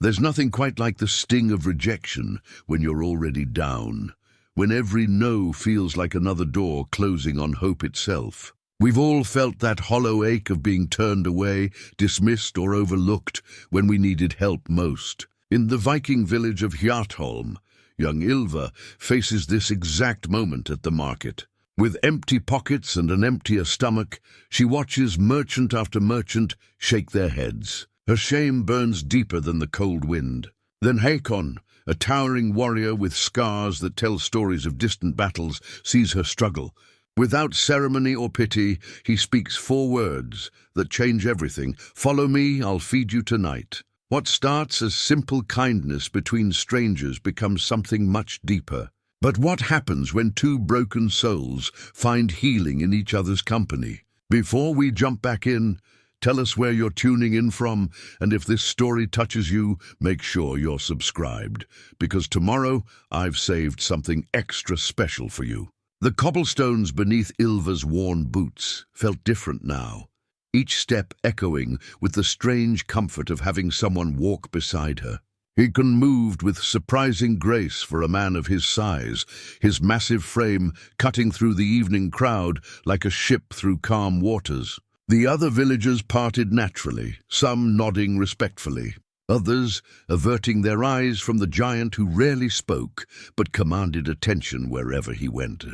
There's nothing quite like the sting of rejection when you're already down, when every no feels like another door closing on hope itself. We've all felt that hollow ache of being turned away, dismissed or overlooked when we needed help most. In the Viking village of Hjartholm, young Ylva faces this exact moment at the market. With empty pockets and an emptier stomach, she watches merchant after merchant shake their heads. Her shame burns deeper than the cold wind. Then Hakon, a towering warrior with scars that tell stories of distant battles, sees her struggle. Without ceremony or pity, he speaks 4 words that change everything. "Follow me, I'll feed you tonight." What starts as simple kindness between strangers becomes something much deeper. But what happens when 2 broken souls find healing in each other's company? Before we jump back in, tell us where you're tuning in from, and if this story touches you, make sure you're subscribed, because tomorrow I've saved something extra special for you. The cobblestones beneath Ylva's worn boots felt different now, each step echoing with the strange comfort of having someone walk beside her. Hakon moved with surprising grace for a man of his size, his massive frame cutting through the evening crowd like a ship through calm waters. The other villagers parted naturally, some nodding respectfully, others averting their eyes from the giant who rarely spoke but commanded attention wherever he went.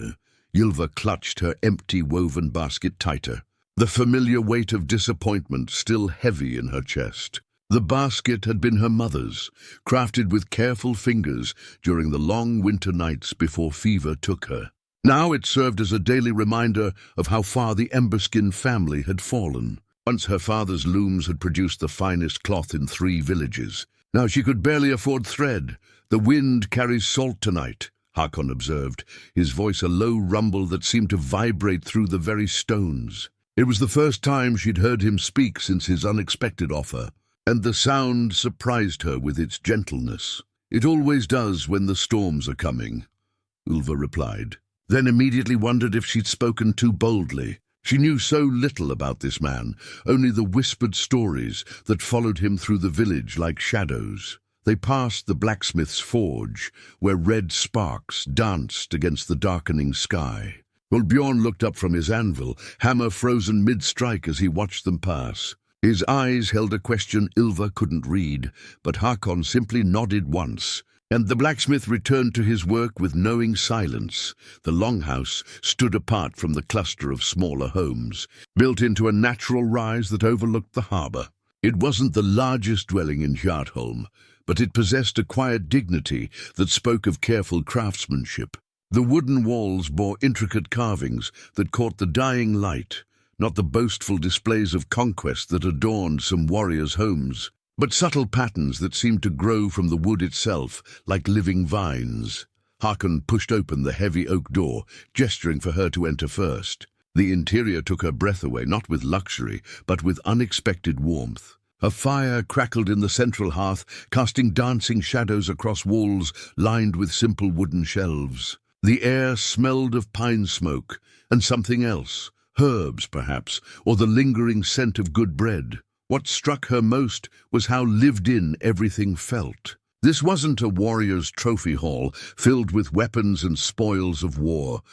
Ylva clutched her empty woven basket tighter, the familiar weight of disappointment still heavy in her chest. The basket had been her mother's, crafted with careful fingers during the long winter nights before fever took her. Now it served as a daily reminder of how far the Emberskin family had fallen. Once her father's looms had produced the finest cloth in 3 villages. Now she could barely afford thread. "The wind carries salt tonight," Hakon observed, his voice a low rumble that seemed to vibrate through the very stones. It was the first time she'd heard him speak since his unexpected offer, and the sound surprised her with its gentleness. "It always does when the storms are coming," Ylva replied, then immediately wondered if she'd spoken too boldly. She knew so little about this man, only the whispered stories that followed him through the village like shadows. They passed the blacksmith's forge, where red sparks danced against the darkening sky. Well, Bjorn looked up from his anvil, hammer frozen mid-strike as he watched them pass. His eyes held a question Ylva couldn't read, but Hakon simply nodded once, and the blacksmith returned to his work with knowing silence. The longhouse stood apart from the cluster of smaller homes, built into a natural rise that overlooked the harbour. It wasn't the largest dwelling in Hjartholm, but it possessed a quiet dignity that spoke of careful craftsmanship. The wooden walls bore intricate carvings that caught the dying light, not the boastful displays of conquest that adorned some warriors' homes, but subtle patterns that seemed to grow from the wood itself like living vines. Hakon pushed open the heavy oak door, gesturing for her to enter first. The interior took her breath away, not with luxury, but with unexpected warmth. A fire crackled in the central hearth, casting dancing shadows across walls lined with simple wooden shelves. The air smelled of pine smoke and something else, herbs perhaps, or the lingering scent of good bread. What struck her most was how lived-in everything felt. This wasn't a warrior's trophy hall filled with weapons and spoils of war.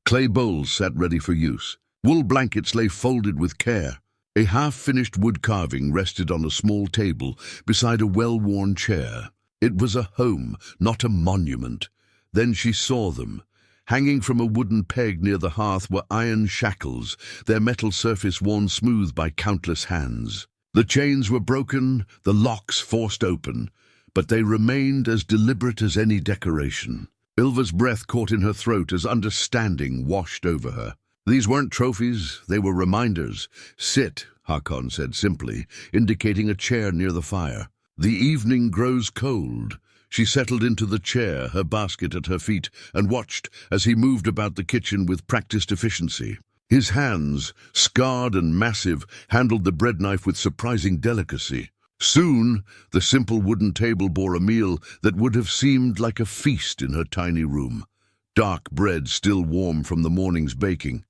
Clay bowls sat ready for use. Wool blankets lay folded with care. A half-finished wood carving rested on a small table beside a well-worn chair. It was a home, not a monument. Then she saw them. Hanging from a wooden peg near the hearth were iron shackles, their metal surface worn smooth by countless hands. The chains were broken, the locks forced open, but they remained as deliberate as any decoration. Ylva's breath caught in her throat as understanding washed over her. These weren't trophies, they were reminders. "Sit," Hakon said simply, indicating a chair near the fire. "The evening grows cold." She settled into the chair, her basket at her feet, and watched as he moved about the kitchen with practiced efficiency. His hands, scarred and massive, handled the bread knife with surprising delicacy. Soon, the simple wooden table bore a meal that would have seemed like a feast in her tiny room. Dark bread still warm from the morning's baking.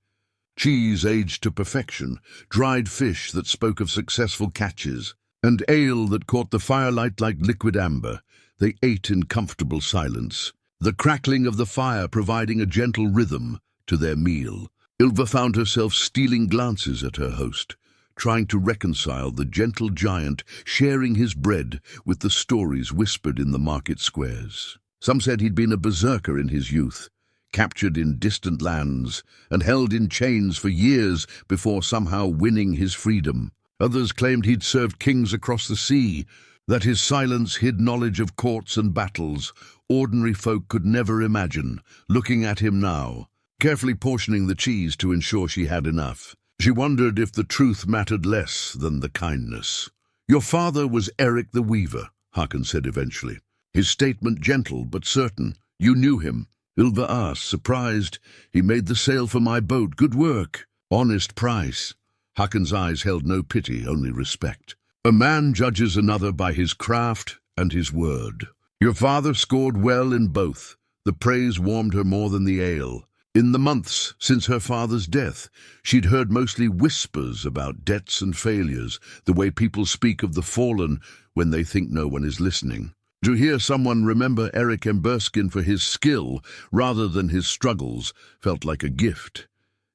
Cheese aged to perfection, dried fish that spoke of successful catches. and ale that caught the firelight like liquid amber. They ate in comfortable silence, the crackling of the fire providing a gentle rhythm to their meal. Ylva found herself stealing glances at her host, trying to reconcile the gentle giant sharing his bread with the stories whispered in the market squares. Some said he'd been a berserker in his youth, captured in distant lands and held in chains for years before somehow winning his freedom. Others claimed he'd served kings across the sea, that his silence hid knowledge of courts and battles ordinary folk could never imagine. Looking at him now, carefully portioning the cheese to ensure she had enough, she wondered if the truth mattered less than the kindness. "Your father was Eric the Weaver," Hakon said eventually, his statement gentle but certain. "You knew him?" Ylva asked, surprised. "He made the sail for my boat. Good work." "Honest price." Hakon's eyes held no pity, only respect. "A man judges another by his craft and his word. Your father scored well in both." The praise warmed her more than the ale. In the months since her father's death, she'd heard mostly whispers about debts and failures, the way people speak of the fallen when they think no one is listening. To hear someone remember Eric Emberskin for his skill rather than his struggles felt like a gift.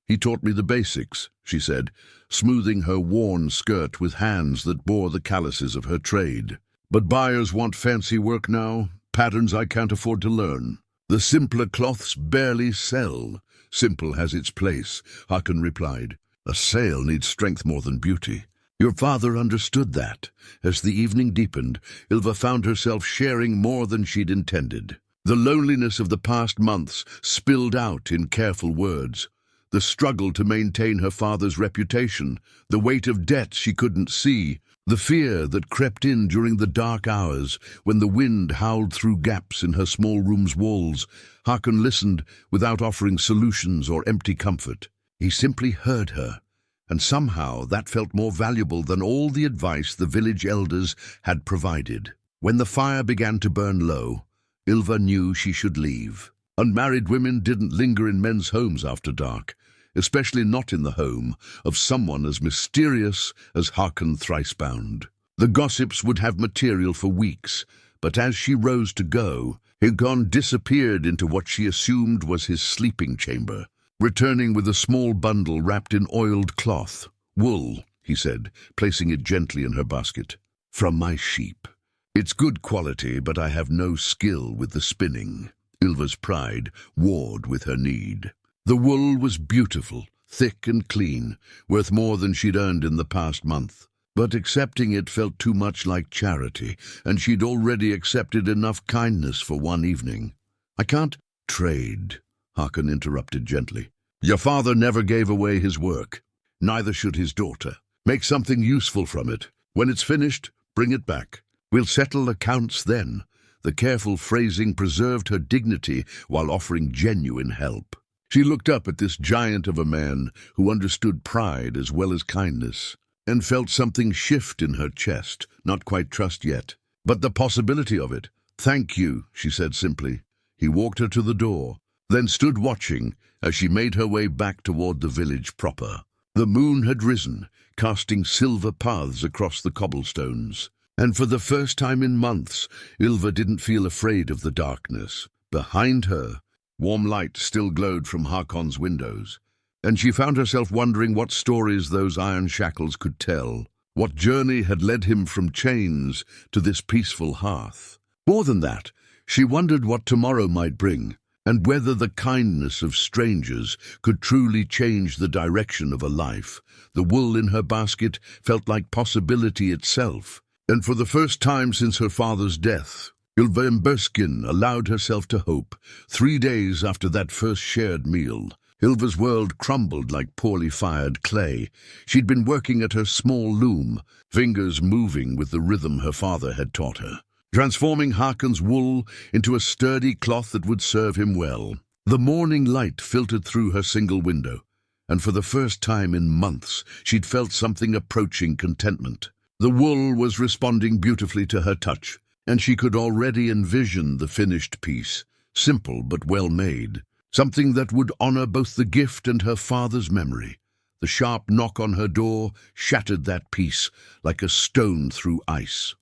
"He taught me the basics," she said, smoothing her worn skirt with hands that bore the calluses of her trade. "But buyers want fancy work now, patterns I can't afford to learn. The simpler cloths barely sell." "Simple has its place," Hakon replied. "A sail needs strength more than beauty." Your father understood that. As the evening deepened, Ylva found herself sharing more than she'd intended. The loneliness of the past months spilled out in careful words. The struggle to maintain her father's reputation, the weight of debt she couldn't see, the fear that crept in during the dark hours when the wind howled through gaps in her small room's walls. Hakon listened without offering solutions or empty comfort. He simply heard her, and somehow that felt more valuable than all the advice the village elders had provided. When the fire began to burn low, Ylva knew she should leave. Unmarried women didn't linger in men's homes after dark, especially not in the home of someone as mysterious as Hakon Thricebound. The gossips would have material for weeks, but as she rose to go, Hakon disappeared into what she assumed was his sleeping chamber, returning with a small bundle wrapped in oiled cloth. "Wool," he said, placing it gently in her basket. "From my sheep. It's good quality, but I have no skill with the spinning." Ylva's pride warred with her need. The wool was beautiful, thick and clean, worth more than she'd earned in the past month. But accepting it felt too much like charity, and she'd already accepted enough kindness for one evening. "I can't trade," Hakon interrupted gently. "Your father never gave away his work. Neither should his daughter. Make something useful from it. When it's finished, bring it back. We'll settle accounts then." The careful phrasing preserved her dignity while offering genuine help. She looked up at this giant of a man who understood pride as well as kindness, and felt something shift in her chest, not quite trust yet, but the possibility of it. "Thank you," she said simply. He walked her to the door, then stood watching as she made her way back toward the village proper. The moon had risen, casting silver paths across the cobblestones, and for the first time in months, Ylva didn't feel afraid of the darkness. Behind her, warm light still glowed from Hakon's windows, and she found herself wondering what stories those iron shackles could tell, what journey had led him from chains to this peaceful hearth. More than that, she wondered what tomorrow might bring, and whether the kindness of strangers could truly change the direction of a life. The wool in her basket felt like possibility itself, and for the first time since her father's death, Ylva Emberskin allowed herself to hope. 3 days after that first shared meal, Ylva's world crumbled like poorly fired clay. She'd been working at her small loom, fingers moving with the rhythm her father had taught her, transforming Hakon's wool into a sturdy cloth that would serve him well. The morning light filtered through her single window, and for the first time in months she'd felt something approaching contentment. The wool was responding beautifully to her touch, and she could already envision the finished piece, simple but well made, something that would honor both the gift and her father's memory. The sharp knock on her door shattered that peace like a stone through ice.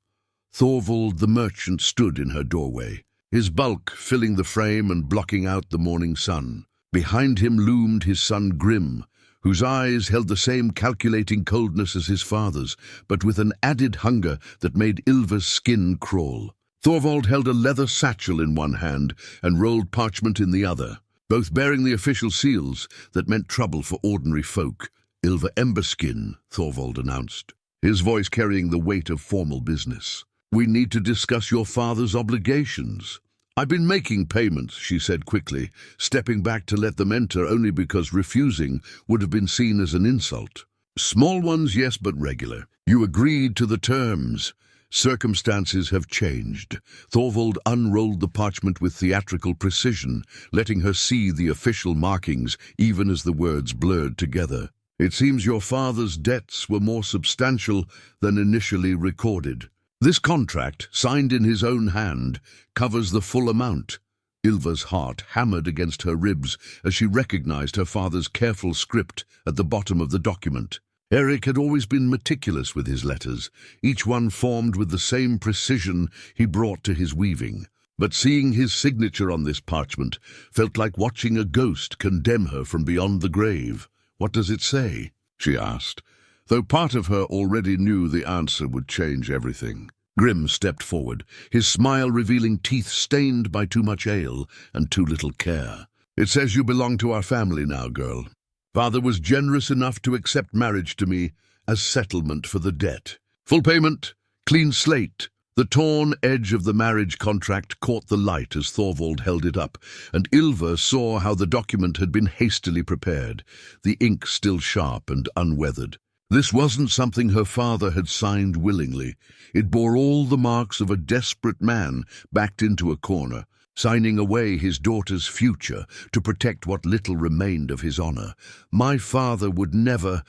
Thorvald the merchant stood in her doorway, his bulk filling the frame and blocking out the morning sun. Behind him loomed his son Grim, whose eyes held the same calculating coldness as his father's, but with an added hunger that made Ylva's skin crawl. Thorvald held a leather satchel in one hand and rolled parchment in the other, both bearing the official seals that meant trouble for ordinary folk. "Ylva Emberskin," Thorvald announced, his voice carrying the weight of formal business. "We need to discuss your father's obligations." "I've been making payments," she said quickly, stepping back to let them enter only because refusing would have been seen as an insult. "Small ones, yes, but regular. You agreed to the terms. Circumstances have changed." Thorvald unrolled the parchment with theatrical precision, letting her see the official markings even as the words blurred together. "It seems your father's debts were more substantial than initially recorded. This contract, signed in his own hand, covers the full amount." Ylva's heart hammered against her ribs as she recognized her father's careful script at the bottom of the document. Eric had always been meticulous with his letters, each one formed with the same precision he brought to his weaving. But seeing his signature on this parchment felt like watching a ghost condemn her from beyond the grave. "What does it say?" she asked, though part of her already knew the answer would change everything. Grim stepped forward, his smile revealing teeth stained by too much ale and too little care. "It says you belong to our family now, girl. Father was generous enough to accept marriage to me as settlement for the debt. Full payment, clean slate." The torn edge of the marriage contract caught the light as Thorvald held it up, and Ylva saw how the document had been hastily prepared, the ink still sharp and unweathered. This wasn't something her father had signed willingly. It bore all the marks of a desperate man backed into a corner, signing away his daughter's future to protect what little remained of his honor. "My father would never—"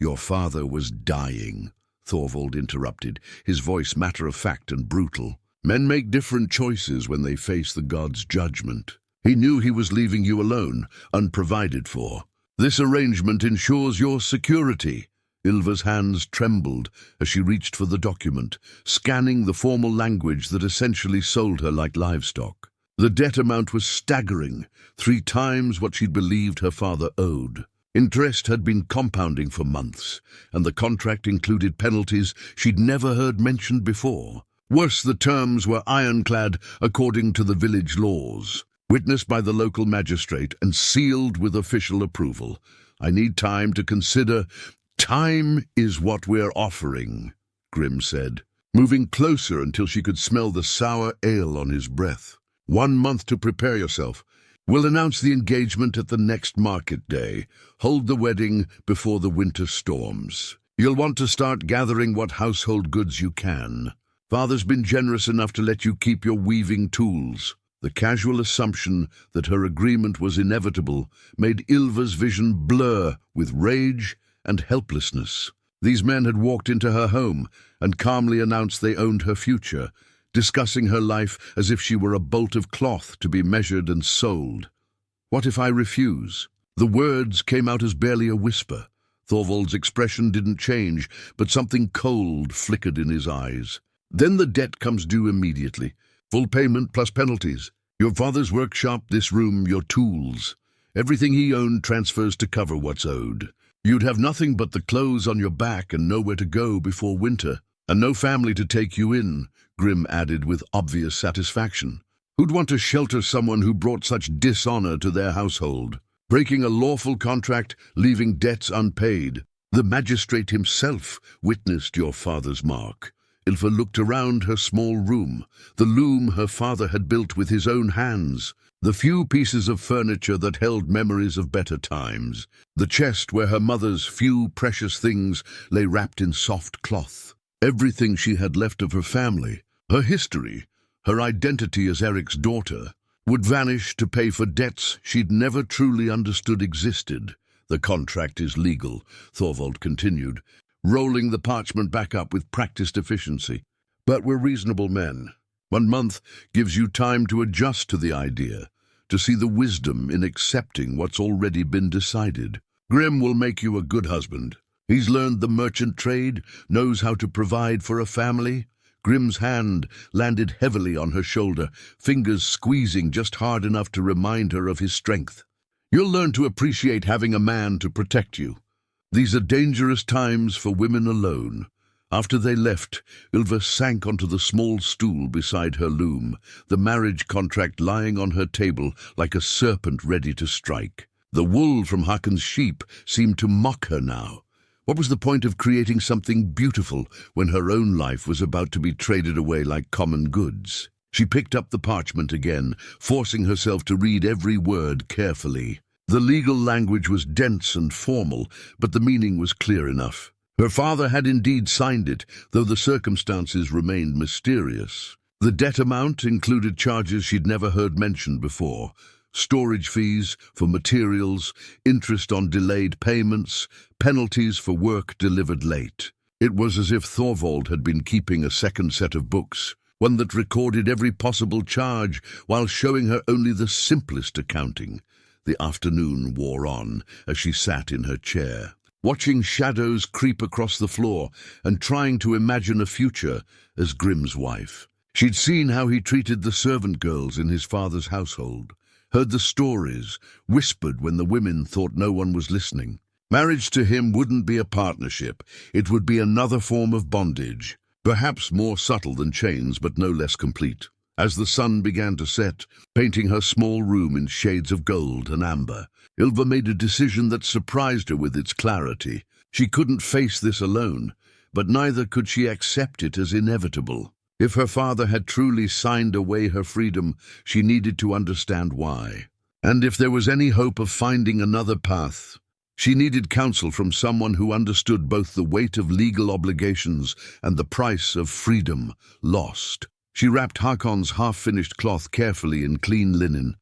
"Your father was dying," Thorvald interrupted, his voice matter-of-fact and brutal. "Men make different choices when they face the god's judgment. He knew he was leaving you alone, unprovided for. This arrangement ensures your security." Ylva's hands trembled as she reached for the document, scanning the formal language that essentially sold her like livestock. The debt amount was staggering, 3 times what she'd believed her father owed. Interest had been compounding for months, and the contract included penalties she'd never heard mentioned before. Worse, the terms were ironclad according to the village laws, witnessed by the local magistrate and sealed with official approval. "I need time to consider." "Time is what we're offering," Grim said, moving closer until she could smell the sour ale on his breath. 1 month to prepare yourself. We'll announce the engagement at the next market day. Hold the wedding before the winter storms. You'll want to start gathering what household goods you can. Father's been generous enough to let you keep your weaving tools." The casual assumption that her agreement was inevitable made Ylva's vision blur with rage and helplessness. These men had walked into her home and calmly announced they owned her future, discussing her life as if she were a bolt of cloth to be measured and sold. "What if I refuse?" The words came out as barely a whisper. Thorvald's expression didn't change, but something cold flickered in his eyes. "Then the debt comes due immediately. Full payment plus penalties. Your father's workshop, this room, your tools. Everything he owned transfers to cover what's owed. You'd have nothing but the clothes on your back and nowhere to go before winter. And no family to take you in," Grim added with obvious satisfaction. "Who'd want to shelter someone who brought such dishonor to their household? Breaking a lawful contract, leaving debts unpaid. The magistrate himself witnessed your father's mark." Ylva looked around her small room, the loom her father had built with his own hands, the few pieces of furniture that held memories of better times, the chest where her mother's few precious things lay wrapped in soft cloth. Everything she had left of her family, her history, her identity as Eric's daughter, would vanish to pay for debts she'd never truly understood existed. "The contract is legal," Thorvald continued, rolling the parchment back up with practiced efficiency. "But we're reasonable men. 1 month gives you time to adjust to the idea, to see the wisdom in accepting what's already been decided. Grim will make you a good husband. He's learned the merchant trade, knows how to provide for a family. Grim's hand landed heavily on her shoulder, fingers squeezing just hard enough to remind her of his strength. You'll learn to appreciate having a man to protect you. These are dangerous times for women alone. After they left, Ylva sank onto the small stool beside her loom, the marriage contract lying on her table like a serpent ready to strike. The wool from Hakon's sheep seemed to mock her now. What was the point of creating something beautiful when her own life was about to be traded away like common goods? She picked up the parchment again, forcing herself to read every word carefully. The legal language was dense and formal, but the meaning was clear enough. Her father had indeed signed it, though the circumstances remained mysterious. The debt amount included charges she'd never heard mentioned before. Storage fees for materials, interest on delayed payments, penalties for work delivered late. It was as if Thorvald had been keeping a second set of books, one that recorded every possible charge while showing her only the simplest accounting. The afternoon wore on as she sat in her chair, watching shadows creep across the floor and trying to imagine a future as Grim's wife. She'd seen how he treated the servant girls in his father's household, heard the stories, whispered when the women thought no one was listening. Marriage to him wouldn't be a partnership, it would be another form of bondage, perhaps more subtle than chains but no less complete. As the sun began to set, painting her small room in shades of gold and amber, Ylva made a decision that surprised her with its clarity. She couldn't face this alone, but neither could she accept it as inevitable. If her father had truly signed away her freedom, she needed to understand why. And if there was any hope of finding another path, she needed counsel from someone who understood both the weight of legal obligations and the price of freedom lost. She wrapped Hakon's half-finished cloth carefully in clean linen,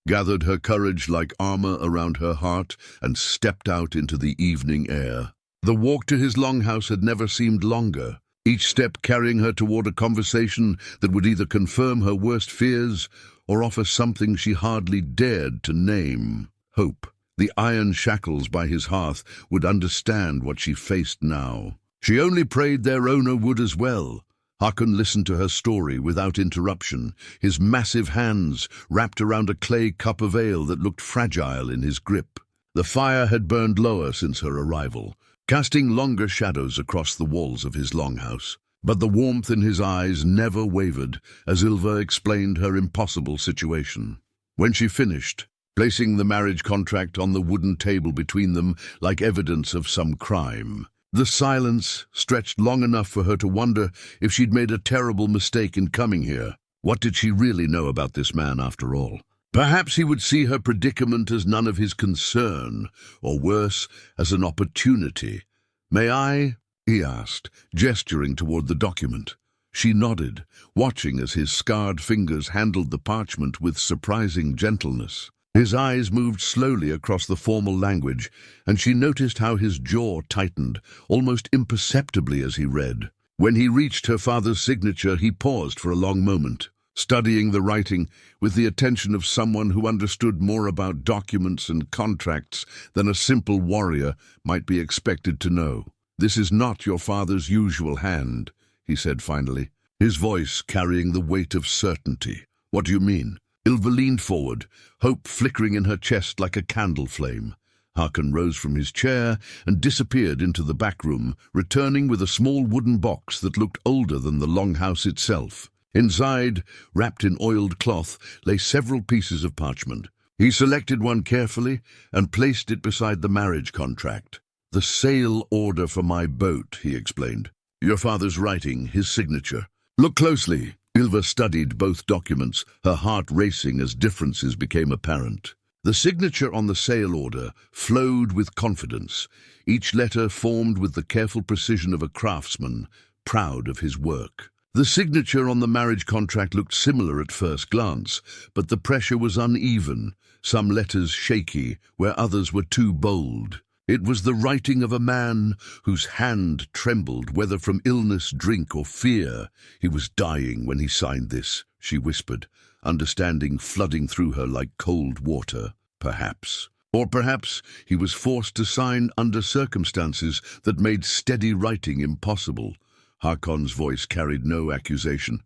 gathered her courage like armor around her heart, and stepped out into the evening air. The walk to his longhouse had never seemed longer, each step carrying her toward a conversation that would either confirm her worst fears or offer something she hardly dared to name: hope. The iron shackles by his hearth would understand what she faced now. She only prayed their owner would as well. Hakon listened to her story without interruption, his massive hands wrapped around a clay cup of ale that looked fragile in his grip. The fire had burned lower since her arrival, casting longer shadows across the walls of his longhouse. But the warmth in his eyes never wavered as Ylva explained her impossible situation. When she finished, placing the marriage contract on the wooden table between them like evidence of some crime, the silence stretched long enough for her to wonder if she'd made a terrible mistake in coming here. What did she really know about this man after all? Perhaps he would see her predicament as none of his concern, or worse, as an opportunity. "May I?" he asked, gesturing toward the document. She nodded, watching as his scarred fingers handled the parchment with surprising gentleness. His eyes moved slowly across the formal language, and she noticed how his jaw tightened, almost imperceptibly as he read. When he reached her father's signature, he paused for a long moment, studying the writing with the attention of someone who understood more about documents and contracts than a simple warrior might be expected to know. "This is not your father's usual hand," he said finally, his voice carrying the weight of certainty. "What do you mean?" Ylva leaned forward, hope flickering in her chest like a candle flame. Hakon rose from his chair and disappeared into the back room, returning with a small wooden box that looked older than the longhouse itself. Inside, wrapped in oiled cloth, lay several pieces of parchment. He selected one carefully and placed it beside the marriage contract. "The sale order for my boat," he explained. "Your father's writing, his signature. Look closely." Ylva studied both documents, her heart racing as differences became apparent. The signature on the sale order flowed with confidence, each letter formed with the careful precision of a craftsman, proud of his work. The signature on the marriage contract looked similar at first glance, but the pressure was uneven, some letters shaky where others were too bold. It was the writing of a man whose hand trembled, whether from illness, drink, or fear. "He was dying when he signed this," she whispered, understanding flooding through her like cold water. "Perhaps." Or perhaps he was forced to sign under circumstances that made steady writing impossible. Hakon's voice carried no accusation,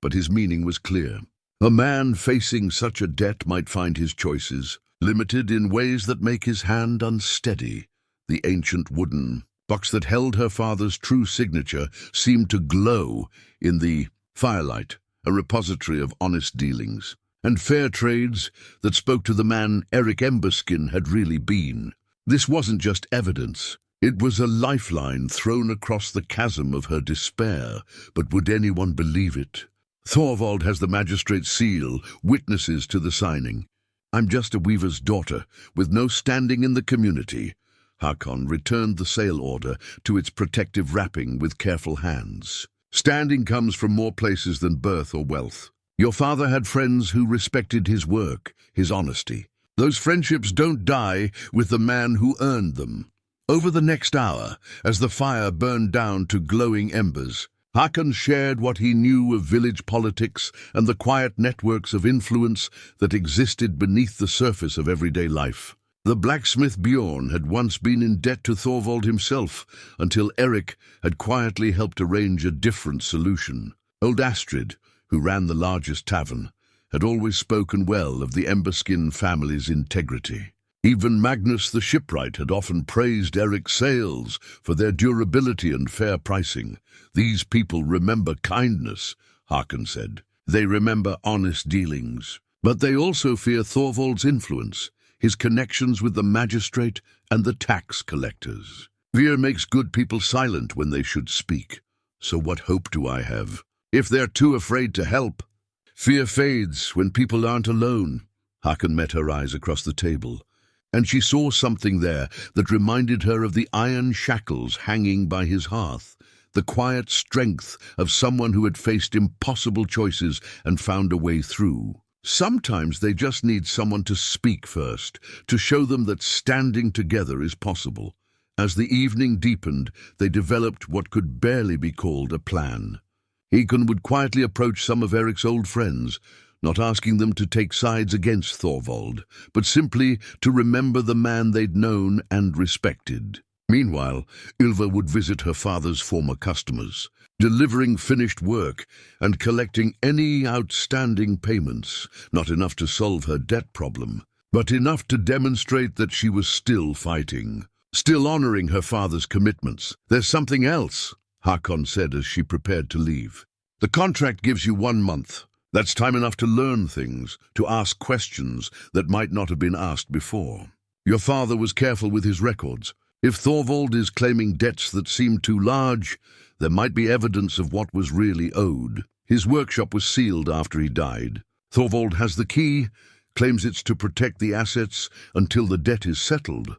but his meaning was clear. A man facing such a debt might find his choices limited in ways that make his hand unsteady. The ancient wooden box that held her father's true signature seemed to glow in the firelight, a repository of honest dealings and fair trades that spoke to the man Eric Emberskin had really been. This wasn't just evidence. It was a lifeline thrown across the chasm of her despair. But would anyone believe it? Thorvald has the magistrate's seal, witnesses to the signing. I'm just a weaver's daughter, with no standing in the community. Hakon returned the sale order to its protective wrapping with careful hands. Standing comes from more places than birth or wealth. Your father had friends who respected his work, his honesty. Those friendships don't die with the man who earned them. Over the next hour, as the fire burned down to glowing embers, Hakon shared what he knew of village politics and the quiet networks of influence that existed beneath the surface of everyday life. The blacksmith Bjorn had once been in debt to Thorvald himself, until Eric had quietly helped arrange a different solution. Old Astrid, who ran the largest tavern, had always spoken well of the Emberskin family's integrity. Even Magnus the shipwright had often praised Eric's sails for their durability and fair pricing. These people remember kindness, Hakon said. They remember honest dealings. But they also fear Thorvald's influence, his connections with the magistrate and the tax collectors. Fear makes good people silent when they should speak. So what hope do I have? If they're too afraid to help. Fear fades when people aren't alone. Hakon met her eyes across the table, and she saw something there that reminded her of the iron shackles hanging by his hearth, the quiet strength of someone who had faced impossible choices and found a way through. Sometimes they just need someone to speak first, to show them that standing together is possible. As the evening deepened, they developed what could barely be called a plan. Hakon would quietly approach some of Eric's old friends, not asking them to take sides against Thorvald, but simply to remember the man they'd known and respected. Meanwhile, Ylva would visit her father's former customers, delivering finished work and collecting any outstanding payments, not enough to solve her debt problem, but enough to demonstrate that she was still fighting, still honoring her father's commitments. There's something else, Hakon said as she prepared to leave. The contract gives you 1 month. That's time enough to learn things, to ask questions that might not have been asked before. Your father was careful with his records. If Thorvald is claiming debts that seem too large, there might be evidence of what was really owed. His workshop was sealed after he died. Thorvald has the key, claims it's to protect the assets until the debt is settled.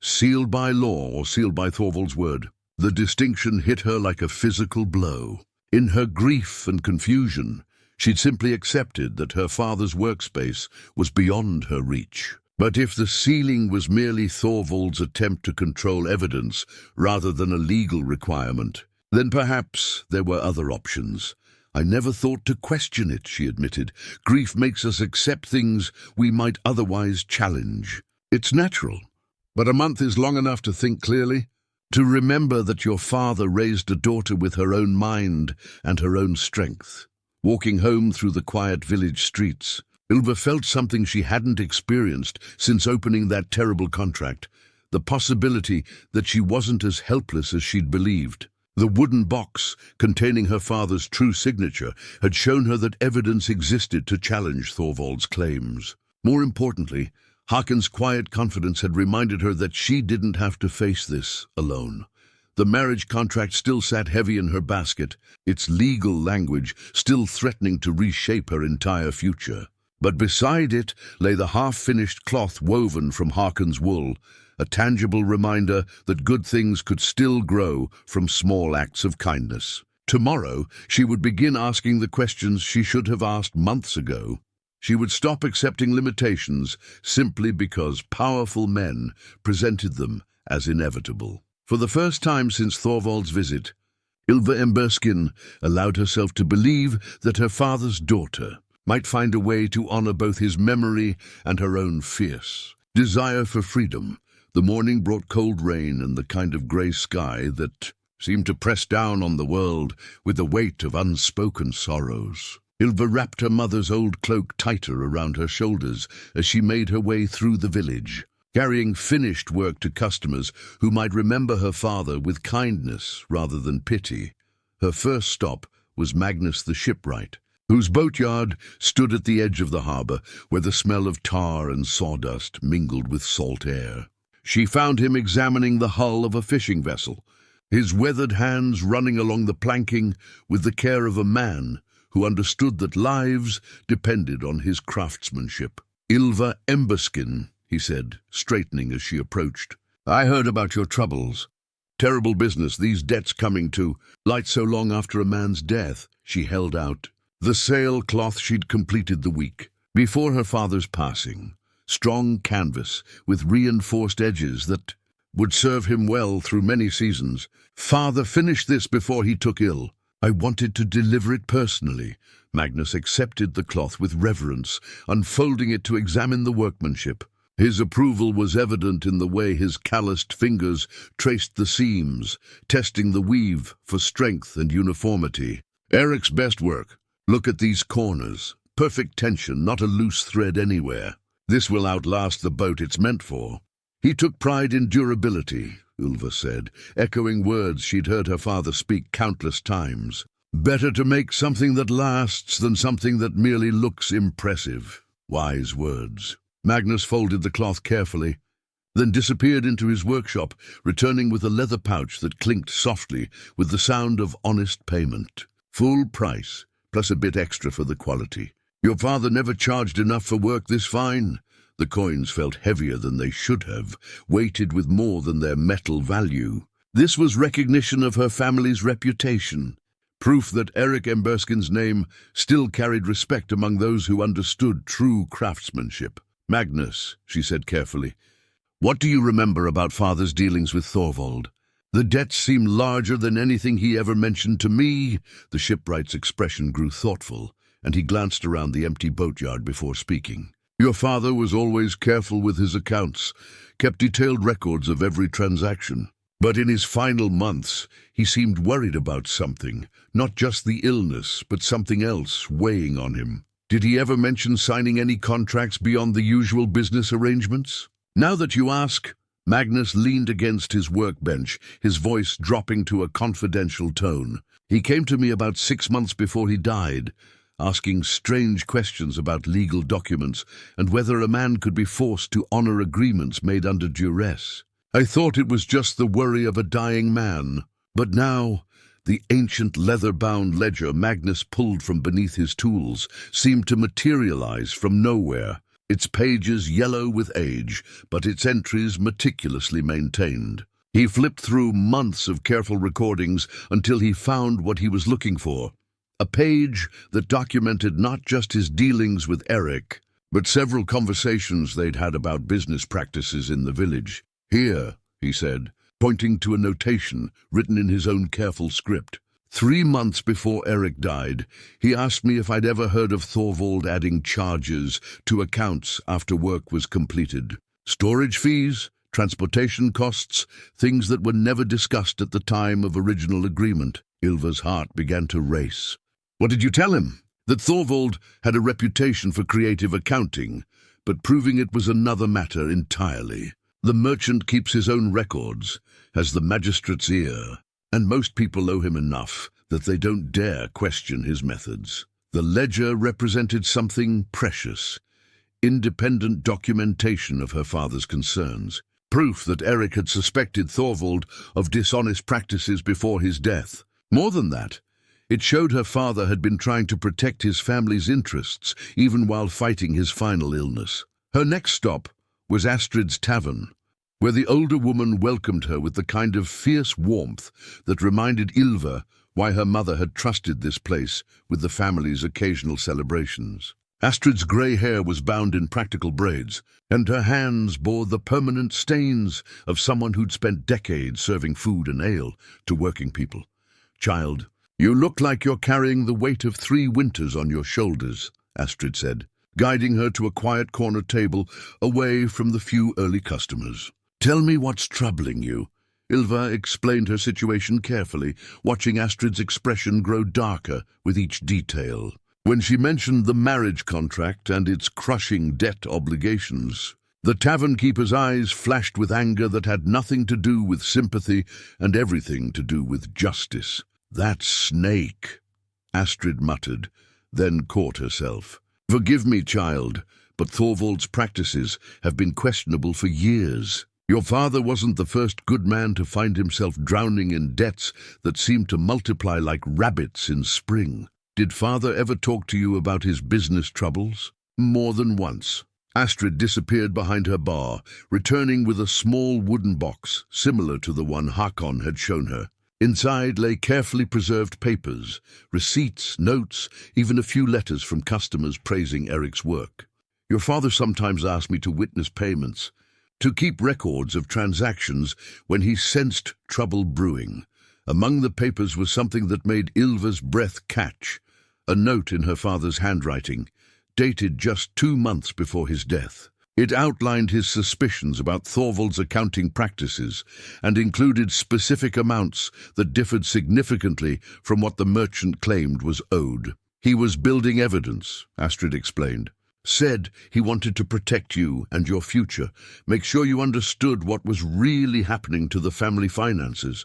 Sealed by law or sealed by Thorvald's word. The distinction hit her like a physical blow. In her grief and confusion, she'd simply accepted that her father's workspace was beyond her reach. But if the sealing was merely Thorvald's attempt to control evidence rather than a legal requirement, then perhaps there were other options. I never thought to question it, she admitted. Grief makes us accept things we might otherwise challenge. It's natural. But a month is long enough to think clearly, to remember that your father raised a daughter with her own mind and her own strength. Walking home through the quiet village streets, Ylva felt something she hadn't experienced since opening that terrible contract, the possibility that she wasn't as helpless as she'd believed. The wooden box containing her father's true signature had shown her that evidence existed to challenge Thorvald's claims. More importantly, Hakon's quiet confidence had reminded her that she didn't have to face this alone. The marriage contract still sat heavy in her basket, its legal language still threatening to reshape her entire future. But beside it lay the half-finished cloth woven from Hakon's wool, a tangible reminder that good things could still grow from small acts of kindness. Tomorrow, she would begin asking the questions she should have asked months ago. She would stop accepting limitations simply because powerful men presented them as inevitable. For the first time since Thorvald's visit, Ylva Emberskin allowed herself to believe that her father's daughter might find a way to honor both his memory and her own fierce Desire for freedom. The morning brought cold rain and the kind of grey sky that seemed to press down on the world with the weight of unspoken sorrows. Ylva wrapped her mother's old cloak tighter around her shoulders as she made her way through the village, carrying finished work to customers who might remember her father with kindness rather than pity. Her first stop was Magnus the shipwright, whose boatyard stood at the edge of the harbour, where the smell of tar and sawdust mingled with salt air. She found him examining the hull of a fishing vessel, his weathered hands running along the planking with the care of a man who understood that lives depended on his craftsmanship. "Ylva Emberskin," he said, straightening as she approached. "I heard about your troubles. Terrible business, these debts coming to light so long after a man's death." She held out the sailcloth she'd completed the week before her father's passing. Strong canvas with reinforced edges that would serve him well through many seasons. "Father finished this before he took ill. I wanted to deliver it personally." Magnus accepted the cloth with reverence, unfolding it to examine the workmanship. His approval was evident in the way his calloused fingers traced the seams, testing the weave for strength and uniformity. "Eric's best work. Look at these corners. Perfect tension, not a loose thread anywhere. This will outlast the boat it's meant for." "He took pride in durability," Ylva said, echoing words she'd heard her father speak countless times. "Better to make something that lasts than something that merely looks impressive." Wise words. Magnus folded the cloth carefully, then disappeared into his workshop, returning with a leather pouch that clinked softly with the sound of honest payment. "Full price, plus a bit extra for the quality. Your father never charged enough for work this fine." The coins felt heavier than they should have, weighted with more than their metal value. This was recognition of her family's reputation, proof that Eric Emberskin's name still carried respect among those who understood true craftsmanship. "Magnus," she said carefully, "what do you remember about father's dealings with Thorvald? The debts seem larger than anything he ever mentioned to me." The shipwright's expression grew thoughtful, and he glanced around the empty boatyard before speaking. "Your father was always careful with his accounts, kept detailed records of every transaction. But in his final months, he seemed worried about something, not just the illness, but something else weighing on him. Did he ever mention signing any contracts beyond the usual business arrangements?" "Now that you ask," Magnus leaned against his workbench, his voice dropping to a confidential tone. "He came to me about 6 months before he died, asking strange questions about legal documents and whether a man could be forced to honor agreements made under duress. I thought it was just the worry of a dying man. But now, the ancient leather-bound ledger Magnus pulled from beneath his tools seemed to materialize from nowhere, its pages yellow with age, but its entries meticulously maintained. He flipped through months of careful recordings until he found what he was looking for. A page that documented not just his dealings with Eric, but several conversations they'd had about business practices in the village. "Here," he said, pointing to a notation written in his own careful script. 3 months before Eric died, he asked me if I'd ever heard of Thorvald adding charges to accounts after work was completed. Storage fees, transportation costs, things that were never discussed at the time of original agreement. Ylva's heart began to race. "What did you tell him?" "That Thorvald had a reputation for creative accounting, but proving it was another matter entirely. The merchant keeps his own records, has the magistrate's ear, and most people owe him enough that they don't dare question his methods. The ledger represented something precious, independent documentation of her father's concerns, proof that Eric had suspected Thorvald of dishonest practices before his death. More than that, it showed her father had been trying to protect his family's interests, even while fighting his final illness." Her next stop was Astrid's tavern, where the older woman welcomed her with the kind of fierce warmth that reminded Ylva why her mother had trusted this place with the family's occasional celebrations. Astrid's grey hair was bound in practical braids, and her hands bore the permanent stains of someone who'd spent decades serving food and ale to working people. "Child, you look like you're carrying the weight of 3 winters on your shoulders," Astrid said. guiding her to a quiet corner table away from the few early customers. "Tell me what's troubling you." Ylva explained her situation carefully, watching Astrid's expression grow darker with each detail. When she mentioned the marriage contract and its crushing debt obligations, the tavern keeper's eyes flashed with anger that had nothing to do with sympathy and everything to do with justice. "That snake," Astrid muttered, then caught herself. "Forgive me, child, but Thorvald's practices have been questionable for years. Your father wasn't the first good man to find himself drowning in debts that seemed to multiply like rabbits in spring. Did father ever talk to you about his business troubles?" "More than once." Astrid disappeared behind her bar, returning with a small wooden box similar to the one Hakon had shown her. Inside lay carefully preserved papers, receipts, notes, even a few letters from customers praising Eric's work. "Your father sometimes asked me to witness payments, to keep records of transactions when he sensed trouble brewing." Among the papers was something that made Ylva's breath catch, a note in her father's handwriting, dated just 2 months before his death. It outlined his suspicions about Thorvald's accounting practices and included specific amounts that differed significantly from what the merchant claimed was owed. "He was building evidence," Astrid explained. "Said he wanted to protect you and your future, make sure you understood what was really happening to the family finances.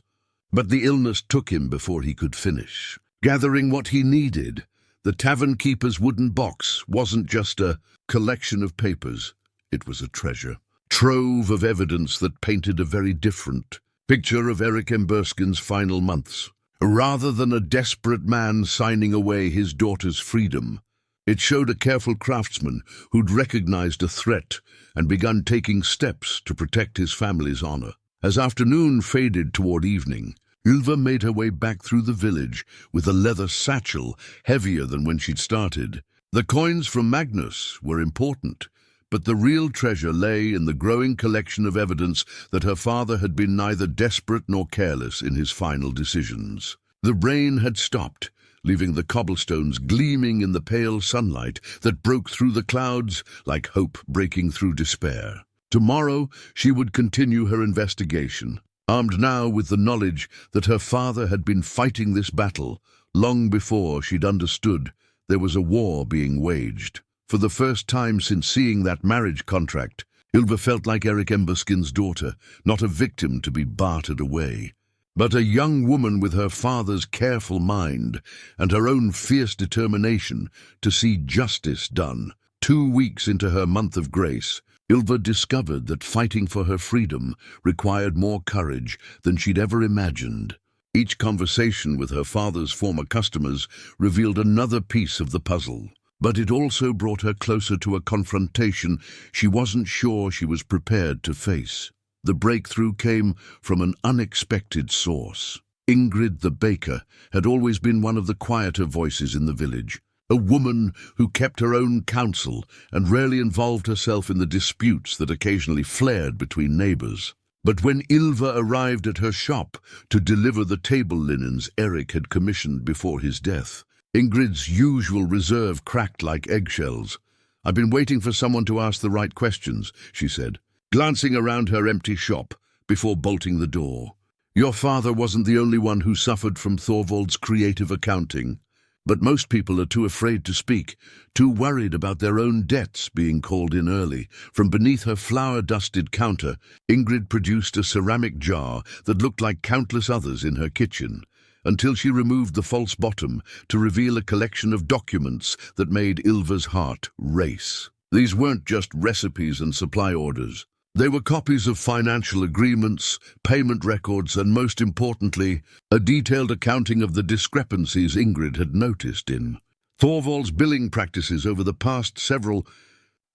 But the illness took him before he could finish." Gathering what he needed, the tavern keeper's wooden box wasn't just a collection of papers. It was a treasure trove of evidence that painted a very different picture of Erik Emberskin's final months. Rather than a desperate man signing away his daughter's freedom, it showed a careful craftsman who'd recognized a threat and begun taking steps to protect his family's honor. As afternoon faded toward evening, Ylva made her way back through the village with a leather satchel heavier than when she'd started. The coins from Magnus were important, but the real treasure lay in the growing collection of evidence that her father had been neither desperate nor careless in his final decisions. The rain had stopped, leaving the cobblestones gleaming in the pale sunlight that broke through the clouds like hope breaking through despair. Tomorrow she would continue her investigation, armed now with the knowledge that her father had been fighting this battle long before she'd understood there was a war being waged. For the first time since seeing that marriage contract, Ylva felt like Erik Emberskin's daughter, not a victim to be bartered away, but a young woman with her father's careful mind and her own fierce determination to see justice done. 2 weeks into her month of grace, Ylva discovered that fighting for her freedom required more courage than she'd ever imagined. Each conversation with her father's former customers revealed another piece of the puzzle, but it also brought her closer to a confrontation she wasn't sure she was prepared to face. The breakthrough came from an unexpected source. Ingrid the baker had always been one of the quieter voices in the village, a woman who kept her own counsel and rarely involved herself in the disputes that occasionally flared between neighbors. But when Ylva arrived at her shop to deliver the table linens Erik had commissioned before his death, Ingrid's usual reserve cracked like eggshells. "I've been waiting for someone to ask the right questions," she said, glancing around her empty shop before bolting the door. "Your father wasn't the only one who suffered from Thorvald's creative accounting. But most people are too afraid to speak, too worried about their own debts being called in early." From beneath her flour-dusted counter, Ingrid produced a ceramic jar that looked like countless others in her kitchen, until she removed the false bottom to reveal a collection of documents that made Ylva's heart race. These weren't just recipes and supply orders. They were copies of financial agreements, payment records, and most importantly, a detailed accounting of the discrepancies Ingrid had noticed in Thorvald's billing practices over the past several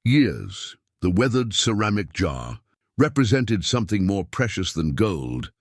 years. The weathered ceramic jar represented something more precious than gold.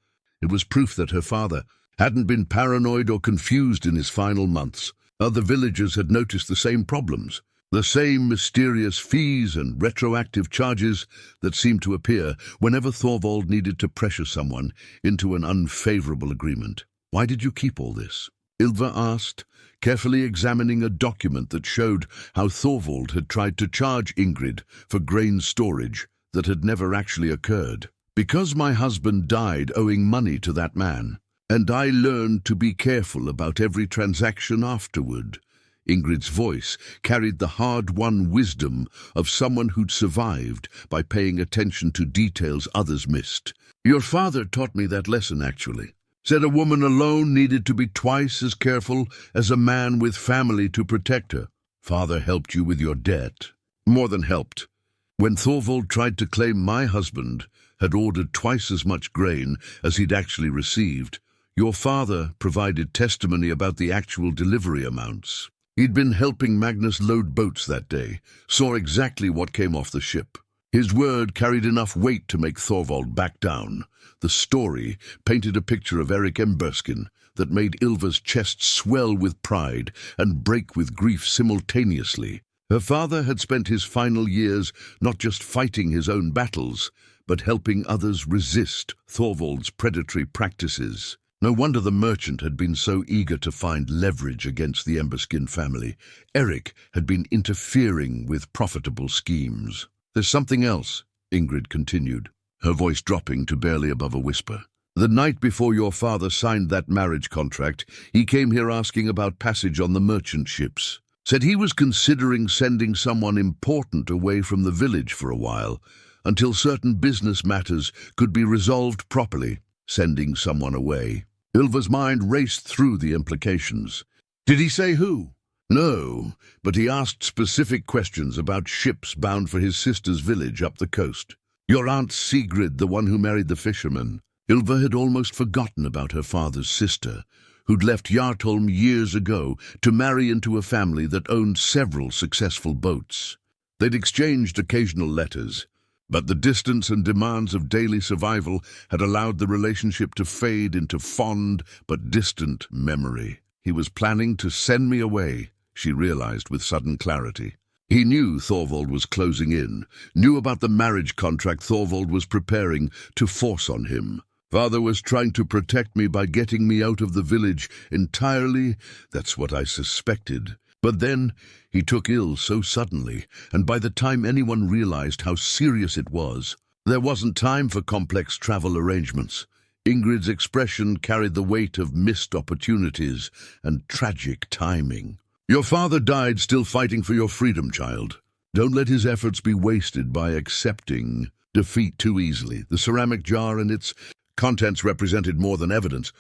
It was proof that her father hadn't been paranoid or confused in his final months. Other villagers had noticed the same problems, the same mysterious fees and retroactive charges that seemed to appear whenever Thorvald needed to pressure someone into an unfavorable agreement. "Why did you keep all this?" Ylva asked, carefully examining a document that showed how Thorvald had tried to charge Ingrid for grain storage that had never actually occurred. Because my husband died owing money to that man, and I learned to be careful about every transaction afterward. Ingrid's voice carried the hard-won wisdom of someone who'd survived by paying attention to details others missed. Your father taught me that lesson, actually. Said a woman alone needed to be twice as careful as a man with family to protect her. Father helped you with your debt. More than helped. When Thorvald tried to claim my husband had ordered twice as much grain as he'd actually received, your father provided testimony about the actual delivery amounts. He'd been helping Magnus load boats that day, saw exactly what came off the ship. His word carried enough weight to make Thorvald back down. The story painted a picture of Erik Emberskin that made Ylva's chest swell with pride and break with grief simultaneously. Her father had spent his final years not just fighting his own battles, but helping others resist Thorvald's predatory practices. No wonder the merchant had been so eager to find leverage against the Emberskin family. Erik had been interfering with profitable schemes. There's something else, Ingrid continued, her voice dropping to barely above a whisper. The night before your father signed that marriage contract, he came here asking about passage on the merchant ships. Said he was considering sending someone important away from the village for a while, until certain business matters could be resolved properly. Sending someone away. Ylva's mind raced through the implications. Did he say who? No, but he asked specific questions about ships bound for his sister's village up the coast. Your Aunt Sigrid, the one who married the fisherman. Ylva had almost forgotten about her father's sister, who'd left Hjartholm years ago to marry into a family that owned several successful boats. They'd exchanged occasional letters, but the distance and demands of daily survival had allowed the relationship to fade into fond but distant memory. He was planning to send me away, she realized with sudden clarity. He knew Thorvald was closing in, knew about the marriage contract Thorvald was preparing to force on him. Father was trying to protect me by getting me out of the village entirely. That's what I suspected. But then he took ill so suddenly, and by the time anyone realized how serious it was, there wasn't time for complex travel arrangements. Ingrid's expression carried the weight of missed opportunities and tragic timing. Your father died still fighting for your freedom, child. Don't let his efforts be wasted by accepting defeat too easily. The ceramic jar and its contents represented more than evidence.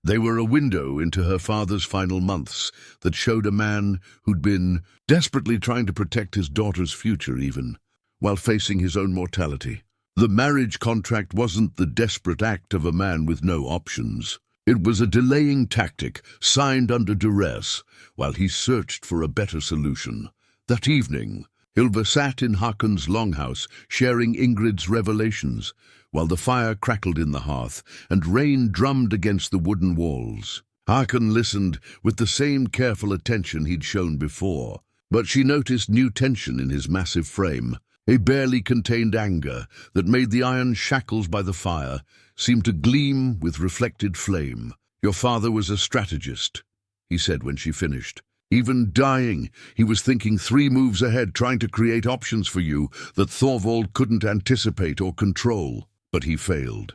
They were a window into her father's final months that showed a man who'd been desperately trying to protect his daughter's future even, while facing his own mortality. The marriage contract wasn't the desperate act of a man with no options. It was a delaying tactic signed under duress while he searched for a better solution. That evening, Ylva sat in Hakon's longhouse sharing Ingrid's revelations, while the fire crackled in the hearth and rain drummed against the wooden walls. Hakon listened with the same careful attention he'd shown before, but she noticed new tension in his massive frame, a barely contained anger that made the iron shackles by the fire seem to gleam with reflected flame. Your father was a strategist, he said when she finished. Even dying, he was thinking 3 moves ahead, trying to create options for you that Thorvald couldn't anticipate or control. But he failed.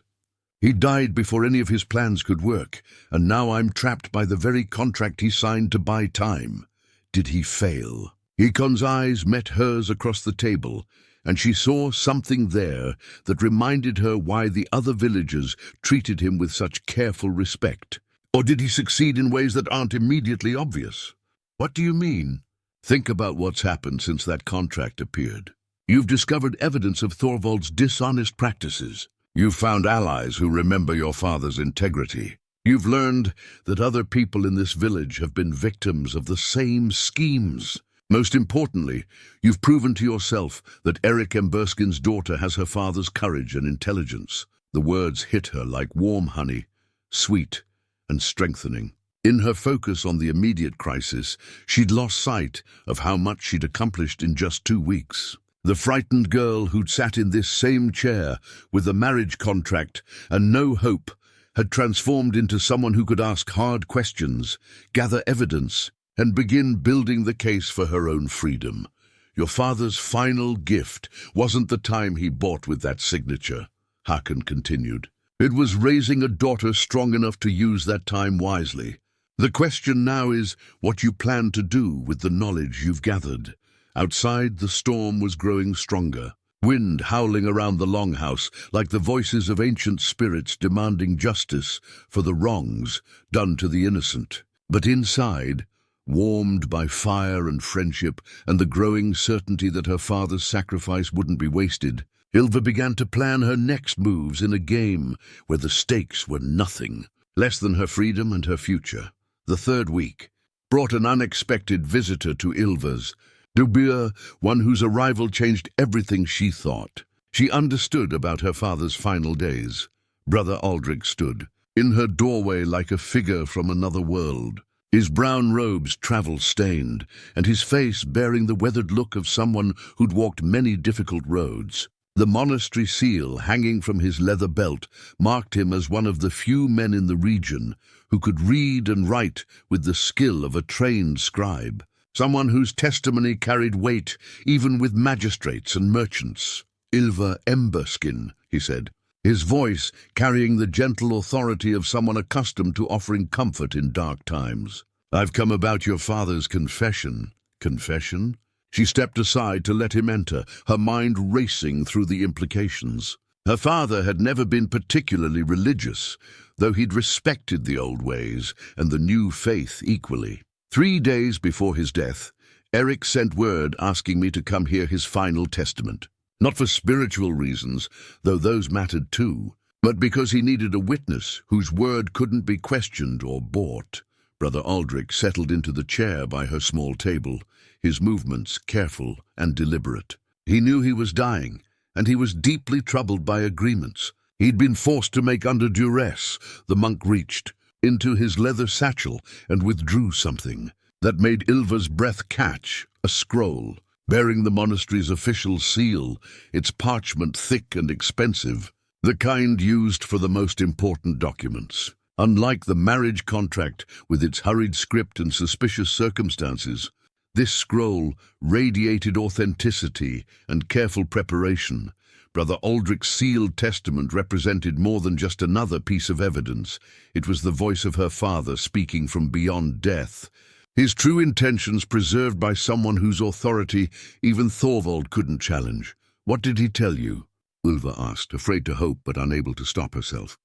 He died before any of his plans could work, and now I'm trapped by the very contract he signed to buy time. Did he fail? Hakon's eyes met hers across the table, and she saw something there that reminded her why the other villagers treated him with such careful respect. Or did he succeed in ways that aren't immediately obvious? What do you mean? Think about what's happened since that contract appeared. You've discovered evidence of Thorvald's dishonest practices. You've found allies who remember your father's integrity. You've learned that other people in this village have been victims of the same schemes. Most importantly, you've proven to yourself that Erik Emberskin's daughter has her father's courage and intelligence. The words hit her like warm honey, sweet and strengthening. In her focus on the immediate crisis, she'd lost sight of how much she'd accomplished in just 2 weeks. The frightened girl who'd sat in this same chair with a marriage contract and no hope had transformed into someone who could ask hard questions, gather evidence, and begin building the case for her own freedom. Your father's final gift wasn't the time he bought with that signature, Haakon continued. It was raising a daughter strong enough to use that time wisely. The question now is what you plan to do with the knowledge you've gathered. Outside, the storm was growing stronger, wind howling around the longhouse like the voices of ancient spirits demanding justice for the wrongs done to the innocent. But inside, warmed by fire and friendship and the growing certainty that her father's sacrifice wouldn't be wasted, Ylva began to plan her next moves in a game where the stakes were nothing, less than her freedom and her future. The third week brought an unexpected visitor to Ylva's, Dubur, one whose arrival changed everything she thought. She understood about her father's final days. Brother Aldrich stood in her doorway like a figure from another world, his brown robes travel-stained, and his face bearing the weathered look of someone who'd walked many difficult roads. The monastery seal hanging from his leather belt marked him as one of the few men in the region who could read and write with the skill of a trained scribe, someone whose testimony carried weight even with magistrates and merchants. Ylva Emberskin, he said, his voice carrying the gentle authority of someone accustomed to offering comfort in dark times. I've come about your father's confession. Confession? She stepped aside to let him enter, her mind racing through the implications. Her father had never been particularly religious, though he'd respected the old ways and the new faith equally. 3 days before his death, Eric sent word asking me to come hear his final testament. Not for spiritual reasons, though those mattered too, but because he needed a witness whose word couldn't be questioned or bought. Brother Aldrich settled into the chair by her small table, his movements careful and deliberate. He knew he was dying, and he was deeply troubled by agreements he'd been forced to make under duress. The monk reached into his leather satchel and withdrew something that made Ylva's breath catch, a scroll bearing the monastery's official seal, its parchment thick and expensive, the kind used for the most important documents. Unlike the marriage contract with its hurried script and suspicious circumstances, this scroll radiated authenticity and careful preparation. Brother Aldrich's sealed testament represented more than just another piece of evidence. It was the voice of her father speaking from beyond death, his true intentions preserved by someone whose authority even Thorvald couldn't challenge. What did he tell you? Ylva asked, afraid to hope but unable to stop herself.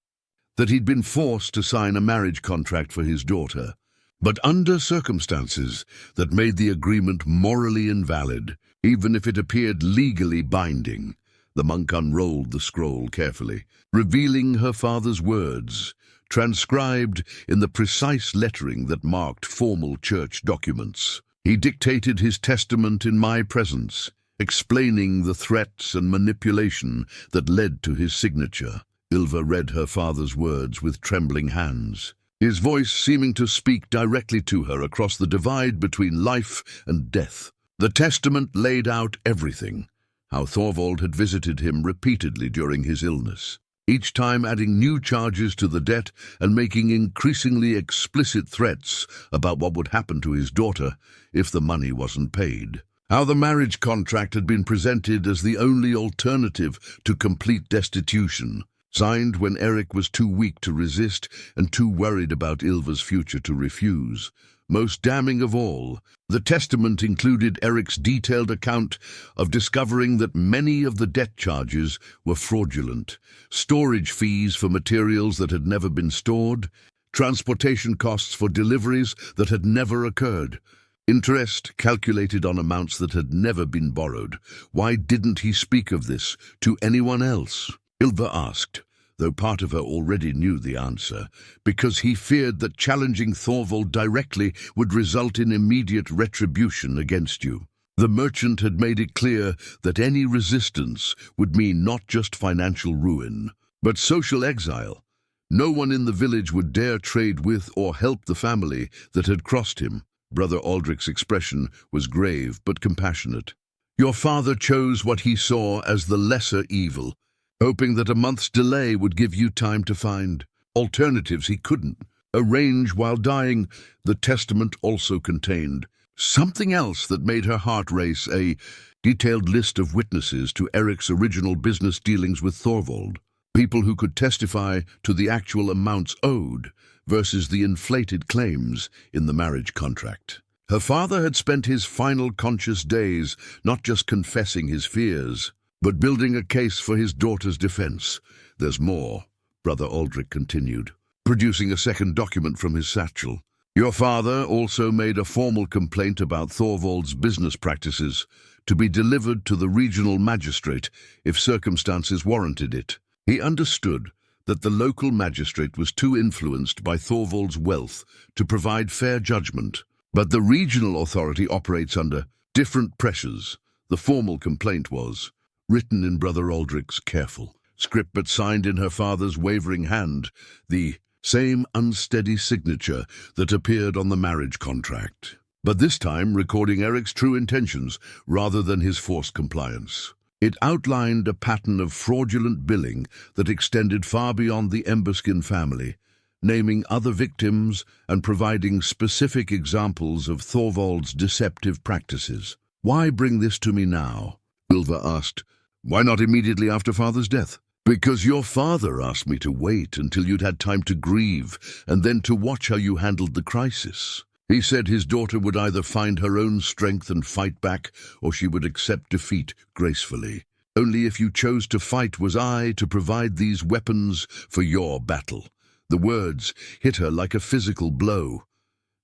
That he'd been forced to sign a marriage contract for his daughter, but under circumstances that made the agreement morally invalid, even if it appeared legally binding. The monk unrolled the scroll carefully, revealing her father's words, transcribed in the precise lettering that marked formal church documents. He dictated his testament in my presence, explaining the threats and manipulation that led to his signature. Ylva read her father's words with trembling hands, his voice seeming to speak directly to her across the divide between life and death. The testament laid out everything, how Thorvald had visited him repeatedly during his illness, each time adding new charges to the debt and making increasingly explicit threats about what would happen to his daughter if the money wasn't paid. How the marriage contract had been presented as the only alternative to complete destitution, signed when Eric was too weak to resist and too worried about Ylva's future to refuse. Most damning of all, the testament included Eric's detailed account of discovering that many of the debt charges were fraudulent, storage fees for materials that had never been stored, transportation costs for deliveries that had never occurred, interest calculated on amounts that had never been borrowed. Why didn't he speak of this to anyone else? Ylva asked, though part of her already knew the answer, because he feared that challenging Thorvald directly would result in immediate retribution against you. The merchant had made it clear that any resistance would mean not just financial ruin, but social exile. No one in the village would dare trade with or help the family that had crossed him. Brother Aldrich's expression was grave but compassionate. Your father chose what he saw as the lesser evil, hoping that a month's delay would give you time to find alternatives he couldn't arrange while dying. The testament also contained something else that made her heart race, a detailed list of witnesses to Eric's original business dealings with Thorvald, people who could testify to the actual amounts owed versus the inflated claims in the marriage contract. Her father had spent his final conscious days not just confessing his fears, but building a case for his daughter's defense. "There's more," Brother Aldrich continued, producing a second document from his satchel. "Your father also made a formal complaint about Thorvald's business practices to be delivered to the regional magistrate if circumstances warranted it. He understood that the local magistrate was too influenced by Thorvald's wealth to provide fair judgment, but the regional authority operates under different pressures." The formal complaint was written in Brother Aldrich's careful script but signed in her father's wavering hand, the same unsteady signature that appeared on the marriage contract, but this time recording Eric's true intentions rather than his forced compliance. It outlined a pattern of fraudulent billing that extended far beyond the Emberskin family, naming other victims and providing specific examples of Thorvald's deceptive practices. "Why bring this to me now?" Ylva asked. "Why not immediately after Father's death?" "Because your father asked me to wait until you'd had time to grieve and then to watch how you handled the crisis. He said his daughter would either find her own strength and fight back, or she would accept defeat gracefully. Only if you chose to fight was I to provide these weapons for your battle." The words hit her like a physical blow.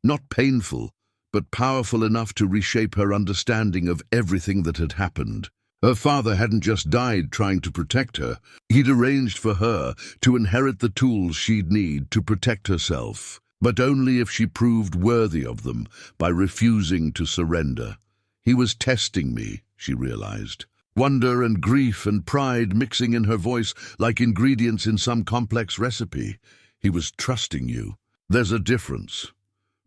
Not painful, but powerful enough to reshape her understanding of everything that had happened. Her father hadn't just died trying to protect her. He'd arranged for her to inherit the tools she'd need to protect herself, but only if she proved worthy of them by refusing to surrender. He was testing me, she realized. Wonder and grief and pride mixing in her voice like ingredients in some complex recipe. He was trusting you. There's a difference.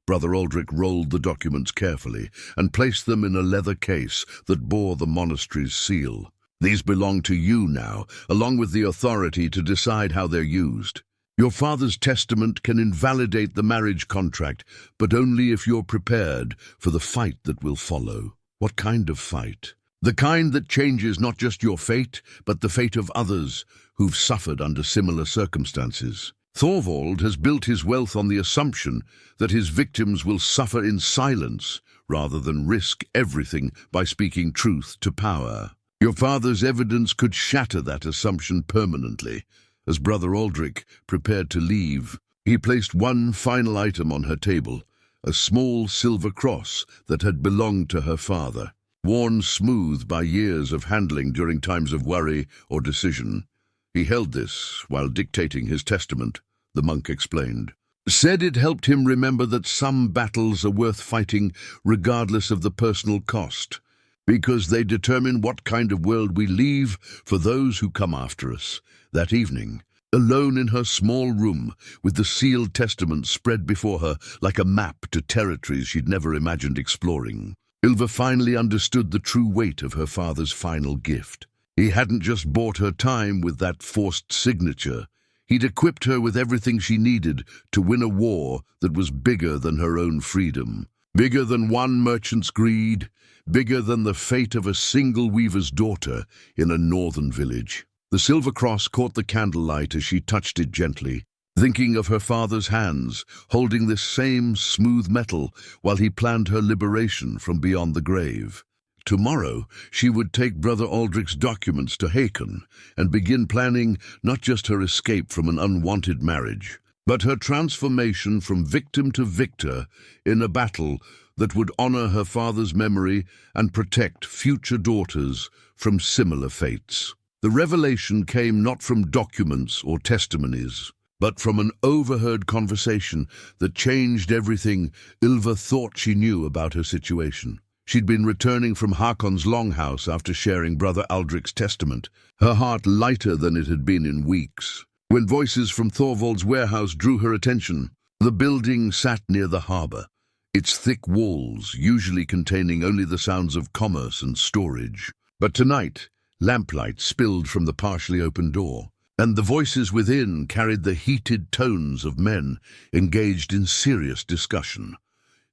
Brother Aldrich rolled the documents carefully and placed them in a leather case that bore the monastery's seal. These belong to you now, along with the authority to decide how they're used. Your father's testament can invalidate the marriage contract, but only if you're prepared for the fight that will follow. What kind of fight? The kind that changes not just your fate, but the fate of others who've suffered under similar circumstances. Thorvald has built his wealth on the assumption that his victims will suffer in silence rather than risk everything by speaking truth to power. Your father's evidence could shatter that assumption permanently. As Brother Aldrich prepared to leave, he placed one final item on her table, a small silver cross that had belonged to her father, worn smooth by years of handling during times of worry or decision. He held this while dictating his testament, the monk explained. Said it helped him remember that some battles are worth fighting regardless of the personal cost, because they determine what kind of world we leave for those who come after us. That evening, alone in her small room, with the sealed testament spread before her like a map to territories she'd never imagined exploring, Ylva finally understood the true weight of her father's final gift. He hadn't just bought her time with that forced signature. He'd equipped her with everything she needed to win a war that was bigger than her own freedom, bigger than one merchant's greed, bigger than the fate of a single weaver's daughter in a northern village. The silver cross caught the candlelight as she touched it gently, thinking of her father's hands, holding this same smooth metal while he planned her liberation from beyond the grave. Tomorrow, she would take Brother Aldrich's documents to Hakon and begin planning not just her escape from an unwanted marriage, but her transformation from victim to victor in a battle that would honor her father's memory and protect future daughters from similar fates. The revelation came not from documents or testimonies, but from an overheard conversation that changed everything Ylva thought she knew about her situation. She'd been returning from Hakon's longhouse after sharing Brother Aldrich's testament, her heart lighter than it had been in weeks, when voices from Thorvald's warehouse drew her attention. The building sat near the harbor, its thick walls usually containing only the sounds of commerce and storage. But tonight, lamplight spilled from the partially open door, and the voices within carried the heated tones of men engaged in serious discussion.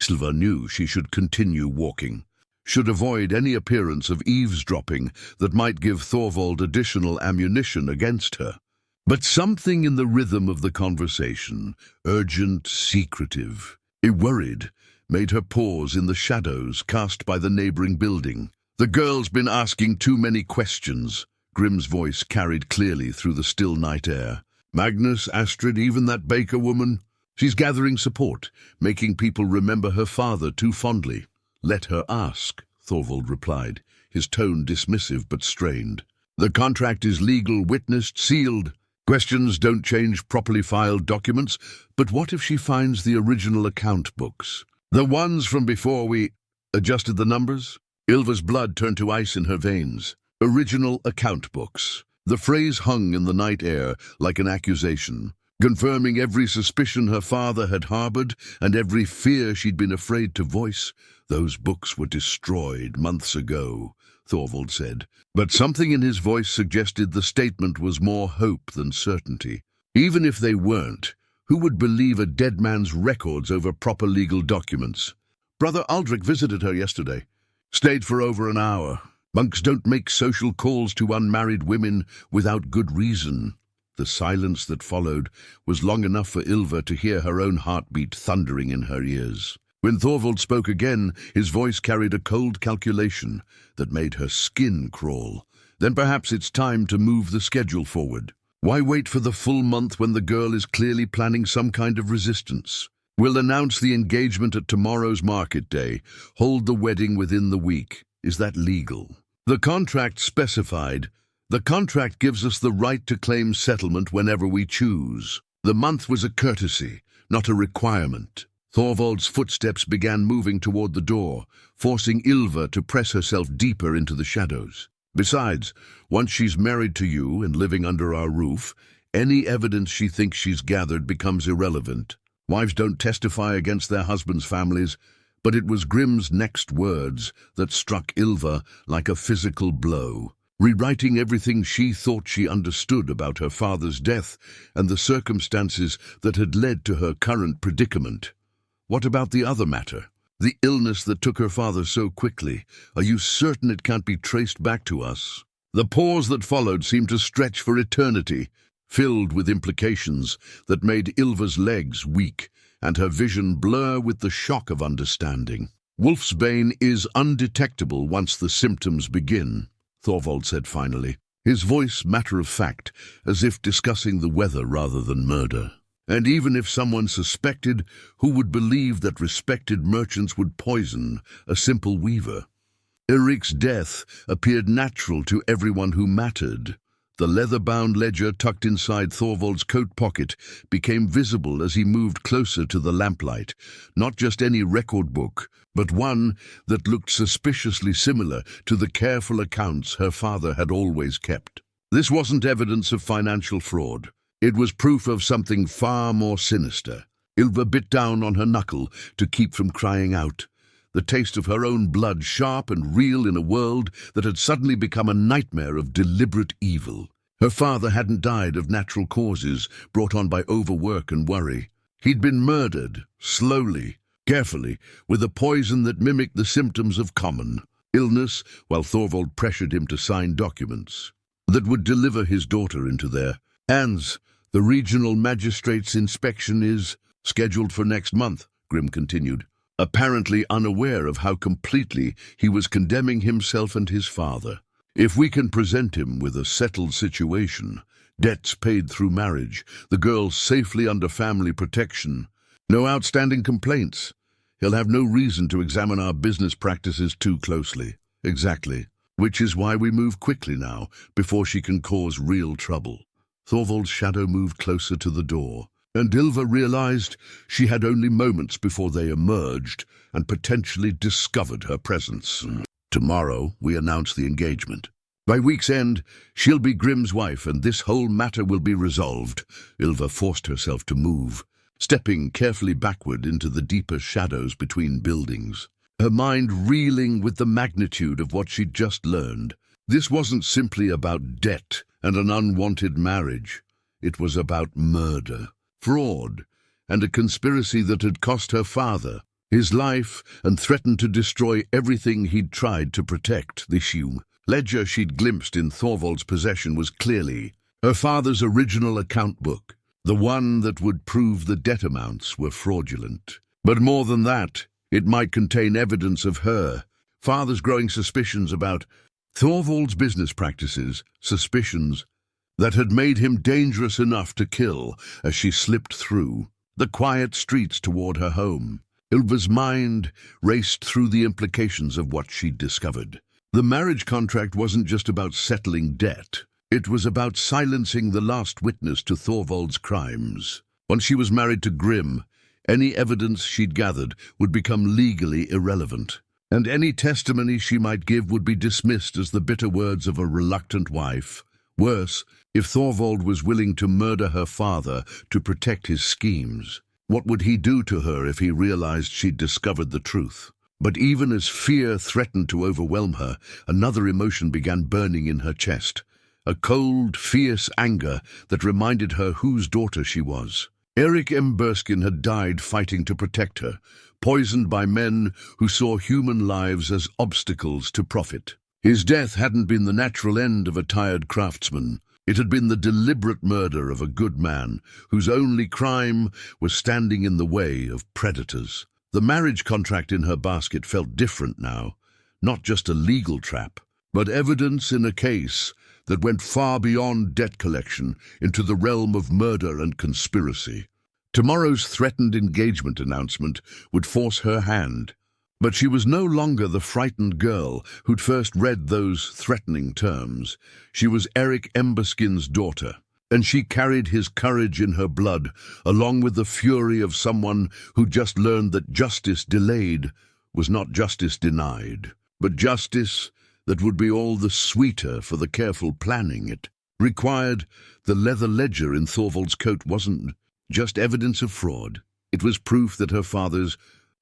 Silva knew she should continue walking, should avoid any appearance of eavesdropping that might give Thorvald additional ammunition against her. But something in the rhythm of the conversation, urgent, secretive, worried, made her pause in the shadows cast by the neighboring building. "The girl's been asking too many questions," Grim's voice carried clearly through the still night air. "Magnus, Astrid, even that baker woman. She's gathering support, making people remember her father too fondly." "Let her ask," Thorvald replied, his tone dismissive but strained. "The contract is legal, witnessed, sealed. Questions don't change properly filed documents, but what if she finds the original account books? The ones from before we adjusted the numbers?" Ylva's blood turned to ice in her veins. Original account books. The phrase hung in the night air like an accusation, confirming every suspicion her father had harbored and every fear she'd been afraid to voice. "Those books were destroyed months ago," Thorvald said, but something in his voice suggested the statement was more hope than certainty. Even if they weren't, who would believe a dead man's records over proper legal documents? "Brother Aldrich visited her yesterday. Stayed for over an hour. Monks don't make social calls to unmarried women without good reason." The silence that followed was long enough for Ylva to hear her own heartbeat thundering in her ears. When Thorvald spoke again, his voice carried a cold calculation that made her skin crawl. "Then perhaps it's time to move the schedule forward. Why wait for the full month when the girl is clearly planning some kind of resistance? We'll announce the engagement at tomorrow's market day, hold the wedding within the week. Is that legal?" The contract specified. "The contract gives us the right to claim settlement whenever we choose." The month was a courtesy, not a requirement. Thorvald's footsteps began moving toward the door, forcing Ylva to press herself deeper into the shadows. "Besides, once she's married to you and living under our roof, any evidence she thinks she's gathered becomes irrelevant. Wives don't testify against their husbands' families." But it was Grim's next words that struck Ylva like a physical blow, rewriting everything she thought she understood about her father's death and the circumstances that had led to her current predicament. "What about the other matter? The illness that took her father so quickly? Are you certain it can't be traced back to us?" The pause that followed seemed to stretch for eternity, filled with implications that made Ylva's legs weak and her vision blur with the shock of understanding. "Wolfsbane is undetectable once the symptoms begin," Thorvald said finally, his voice matter-of-fact, as if discussing the weather rather than murder. "And even if someone suspected, who would believe that respected merchants would poison a simple weaver? Eric's death appeared natural to everyone who mattered." The leather-bound ledger tucked inside Thorvald's coat pocket became visible as he moved closer to the lamplight. Not just any record book, but one that looked suspiciously similar to the careful accounts her father had always kept. This wasn't evidence of financial fraud. It was proof of something far more sinister. Ylva bit down on her knuckle to keep from crying out. The taste of her own blood sharp and real in a world that had suddenly become a nightmare of deliberate evil. Her father hadn't died of natural causes brought on by overwork and worry. He'd been murdered, slowly, carefully, with a poison that mimicked the symptoms of common illness, while Thorvald pressured him to sign documents that would deliver his daughter into their hands. "The regional magistrate's inspection is scheduled for next month," Grim continued, apparently unaware of how completely he was condemning himself and his father. "If we can present him with a settled situation, debts paid through marriage, the girl safely under family protection, no outstanding complaints, he'll have no reason to examine our business practices too closely." "Exactly. Which is why we move quickly now, before she can cause real trouble." Thorvald's shadow moved closer to the door, and Ylva realized she had only moments before they emerged and potentially discovered her presence. "Tomorrow we announce the engagement. By week's end, she'll be Grim's wife, and this whole matter will be resolved." Ylva forced herself to move, stepping carefully backward into the deeper shadows between buildings, her mind reeling with the magnitude of what she'd just learned. This wasn't simply about debt and an unwanted marriage. It was about murder, fraud, and a conspiracy that had cost her father his life and threatened to destroy everything he'd tried to protect. The ledger she'd glimpsed in Thorvald's possession was clearly her father's original account book, the one that would prove the debt amounts were fraudulent. But more than that, it might contain evidence of her father's growing suspicions about Thorvald's business practices, suspicions that had made him dangerous enough to kill as she slipped through the quiet streets toward her home. Ylva's mind raced through the implications of what she'd discovered. The marriage contract wasn't just about settling debt. It was about silencing the last witness to Thorvald's crimes. Once she was married to Grim, any evidence she'd gathered would become legally irrelevant, and any testimony she might give would be dismissed as the bitter words of a reluctant wife. Worse, if Thorvald was willing to murder her father to protect his schemes, what would he do to her if he realized she'd discovered the truth? But even as fear threatened to overwhelm her, another emotion began burning in her chest. A cold, fierce anger that reminded her whose daughter she was. Erik M. Burskin had died fighting to protect her, poisoned by men who saw human lives as obstacles to profit. His death hadn't been the natural end of a tired craftsman. It had been the deliberate murder of a good man whose only crime was standing in the way of predators. The marriage contract in her basket felt different now, not just a legal trap, but evidence in a case that went far beyond debt collection into the realm of murder and conspiracy. Tomorrow's threatened engagement announcement would force her hand, but she was no longer the frightened girl who'd first read those threatening terms. She was Erik Emberskin's daughter, and she carried his courage in her blood, along with the fury of someone who just learned that justice delayed was not justice denied, but justice that would be all the sweeter for the careful planning it required. The leather ledger in Thorvald's coat wasn't just evidence of fraud. It was proof that her father's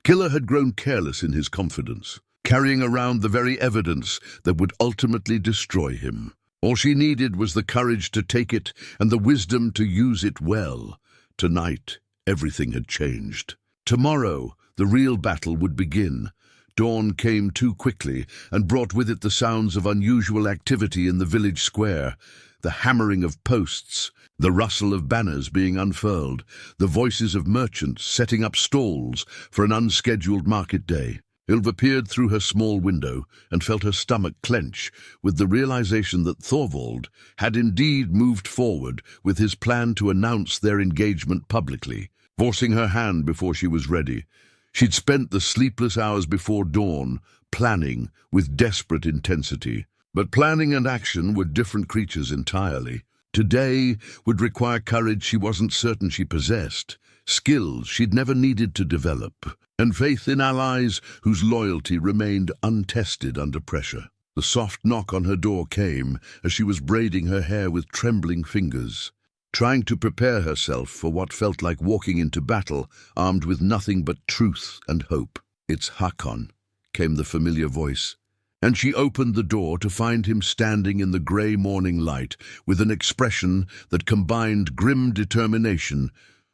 killer had grown careless in his confidence, carrying around the very evidence that would ultimately destroy him. All she needed was the courage to take it and the wisdom to use it well. Tonight, everything had changed. Tomorrow, the real battle would begin. Dawn came too quickly and brought with it the sounds of unusual activity in the village square, the hammering of posts, the rustle of banners being unfurled, the voices of merchants setting up stalls for an unscheduled market day. Ylva peered through her small window and felt her stomach clench with the realization that Thorvald had indeed moved forward with his plan to announce their engagement publicly, forcing her hand before she was ready. She'd spent the sleepless hours before dawn planning with desperate intensity. But planning and action were different creatures entirely. Today would require courage she wasn't certain she possessed, skills she'd never needed to develop, and faith in allies whose loyalty remained untested under pressure. The soft knock on her door came as she was braiding her hair with trembling fingers, trying to prepare herself for what felt like walking into battle, armed with nothing but truth and hope. "It's Hakon," came the familiar voice, and she opened the door to find him standing in the grey morning light with an expression that combined grim determination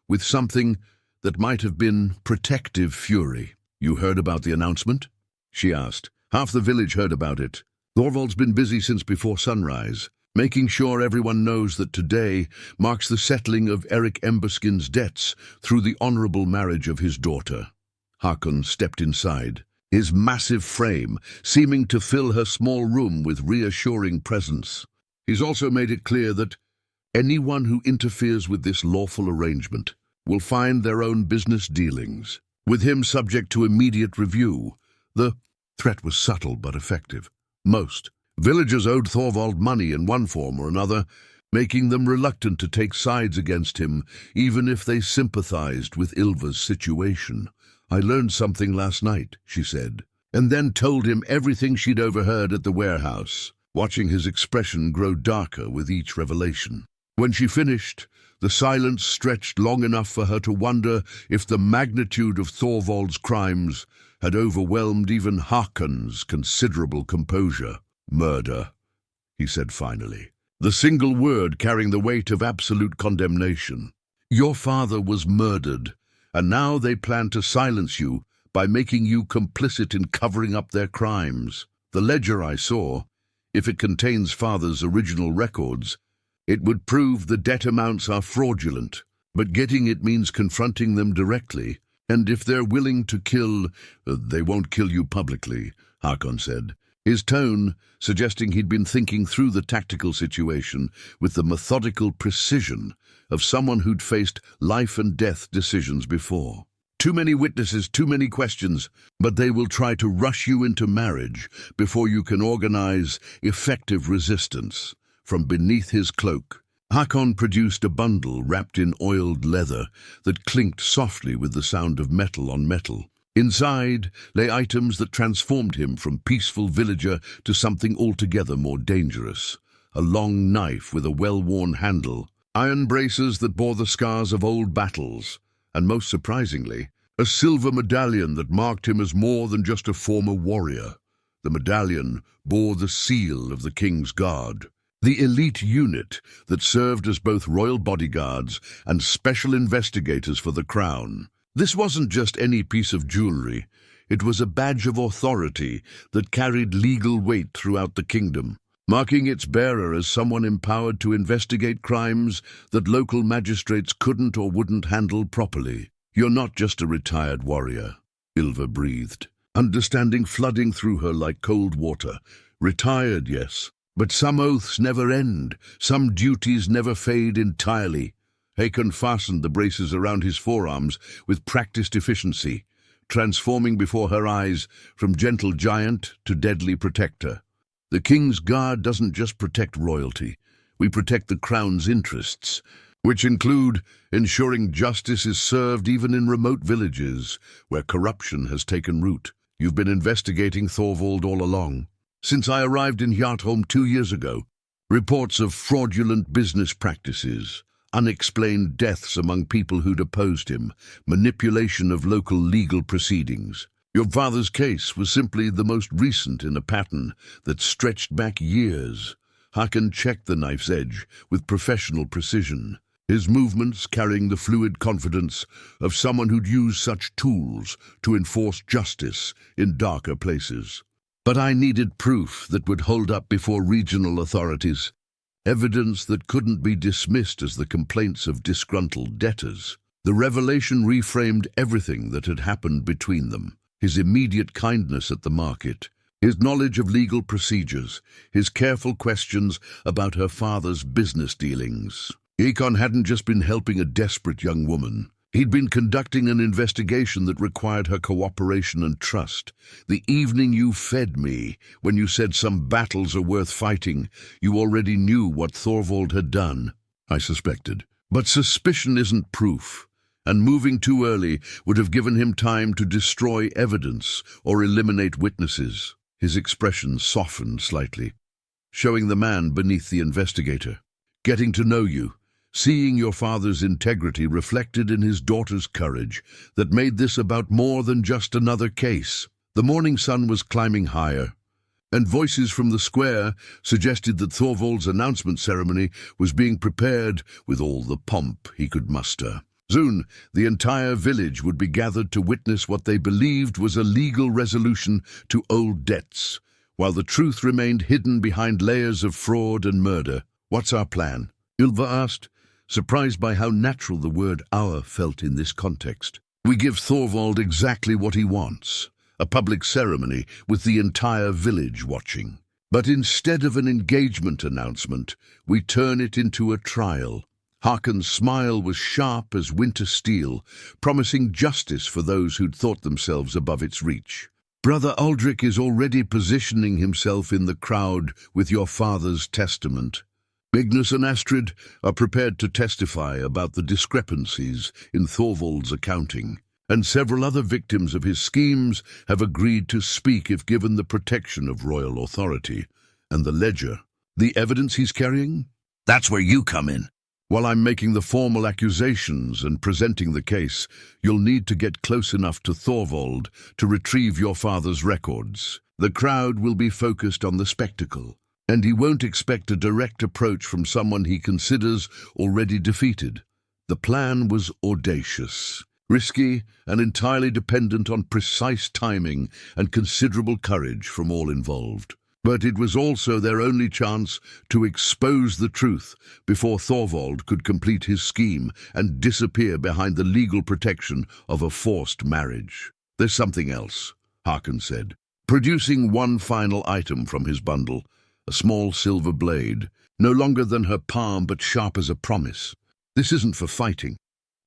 with something that might have been protective fury. "You heard about the announcement?" she asked. "Half the village heard about it. Thorvald's been busy since before sunrise, making sure everyone knows that today marks the settling of Erik Emberskin's debts through the honorable marriage of his daughter." Hakon stepped inside, his massive frame seeming to fill her small room with reassuring presence. He's also made it clear that anyone who interferes with this lawful arrangement will find their own business dealings, with him subject to immediate review. The threat was subtle but effective. Most villagers owed Thorvald money in one form or another, making them reluctant to take sides against him, even if they sympathized with Ylva's situation. "I learned something last night," she said, and then told him everything she'd overheard at the warehouse, watching his expression grow darker with each revelation. When she finished, the silence stretched long enough for her to wonder if the magnitude of Thorvald's crimes had overwhelmed even Hakon's considerable composure. "Murder," he said finally. the single word carrying the weight of absolute condemnation. Your father was murdered, and now they plan to silence you by making you complicit in covering up their crimes. The ledger I saw, if it contains father's original records, it would prove the debt amounts are fraudulent, but getting it means confronting them directly. And if they're willing to kill, they won't kill you publicly, Hakon said, his tone suggesting he'd been thinking through the tactical situation with the methodical precision of someone who'd faced life and death decisions before. Too many witnesses, too many questions, but they will try to rush you into marriage before you can organize effective resistance. From beneath his cloak, Hakon produced a bundle wrapped in oiled leather that clinked softly with the sound of metal on metal. Inside lay items that transformed him from peaceful villager to something altogether more dangerous. A long knife with a well-worn handle, iron braces that bore the scars of old battles, and most surprisingly, a silver medallion that marked him as more than just a former warrior. The medallion bore the seal of the King's Guard, the elite unit that served as both royal bodyguards and special investigators for the crown. This wasn't just any piece of jewelry. It was a badge of authority that carried legal weight throughout the kingdom, marking its bearer as someone empowered to investigate crimes that local magistrates couldn't or wouldn't handle properly. You're not just a retired warrior, Ylva breathed, understanding flooding through her like cold water. Retired, yes, but some oaths never end, some duties never fade entirely. Hakon fastened the braces around his forearms with practiced efficiency, transforming before her eyes from gentle giant to deadly protector. The King's Guard doesn't just protect royalty. We protect the crown's interests, which include ensuring justice is served even in remote villages where corruption has taken root. You've been investigating Thorvald all along. Since I arrived in Hjartholm 2 years ago, reports of fraudulent business practices, unexplained deaths among people who'd opposed him, manipulation of local legal proceedings. Your father's case was simply the most recent in a pattern that stretched back years. Hakon checked the knife's edge with professional precision, his movements carrying the fluid confidence of someone who'd used such tools to enforce justice in darker places. But I needed proof that would hold up before regional authorities, evidence that couldn't be dismissed as the complaints of disgruntled debtors. The revelation reframed everything that had happened between them: his immediate kindness at the market, his knowledge of legal procedures, his careful questions about her father's business dealings. Hakon hadn't just been helping a desperate young woman. He'd been conducting an investigation that required her cooperation and trust. The evening you fed me, when you said some battles are worth fighting, you already knew what Thorvald had done, I suspected. But suspicion isn't proof, and moving too early would have given him time to destroy evidence or eliminate witnesses. His expression softened slightly, showing the man beneath the investigator. Getting to know you, seeing your father's integrity reflected in his daughter's courage, that made this about more than just another case. The morning sun was climbing higher, and voices from the square suggested that Thorvald's announcement ceremony was being prepared with all the pomp he could muster. Soon, the entire village would be gathered to witness what they believed was a legal resolution to old debts, while the truth remained hidden behind layers of fraud and murder. What's our plan? Ylva asked, surprised by how natural the word "our" felt in this context. We give Thorvald exactly what he wants, a public ceremony with the entire village watching. But instead of an engagement announcement, we turn it into a trial. Hakon's smile was sharp as winter steel, promising justice for those who'd thought themselves above its reach. Brother Aldrich is already positioning himself in the crowd with your father's testament. Magnus and Astrid are prepared to testify about the discrepancies in Thorvald's accounting, and several other victims of his schemes have agreed to speak if given the protection of royal authority. And the ledger, the evidence he's carrying? That's where you come in. While I'm making the formal accusations and presenting the case, you'll need to get close enough to Thorvald to retrieve your father's records. The crowd will be focused on the spectacle, and he won't expect a direct approach from someone he considers already defeated. The plan was audacious, risky, and entirely dependent on precise timing and considerable courage from all involved. But it was also their only chance to expose the truth before Thorvald could complete his scheme and disappear behind the legal protection of a forced marriage. "There's something else," Hakon said, producing one final item from his bundle, a small silver blade, no longer than her palm but sharp as a promise. "This isn't for fighting.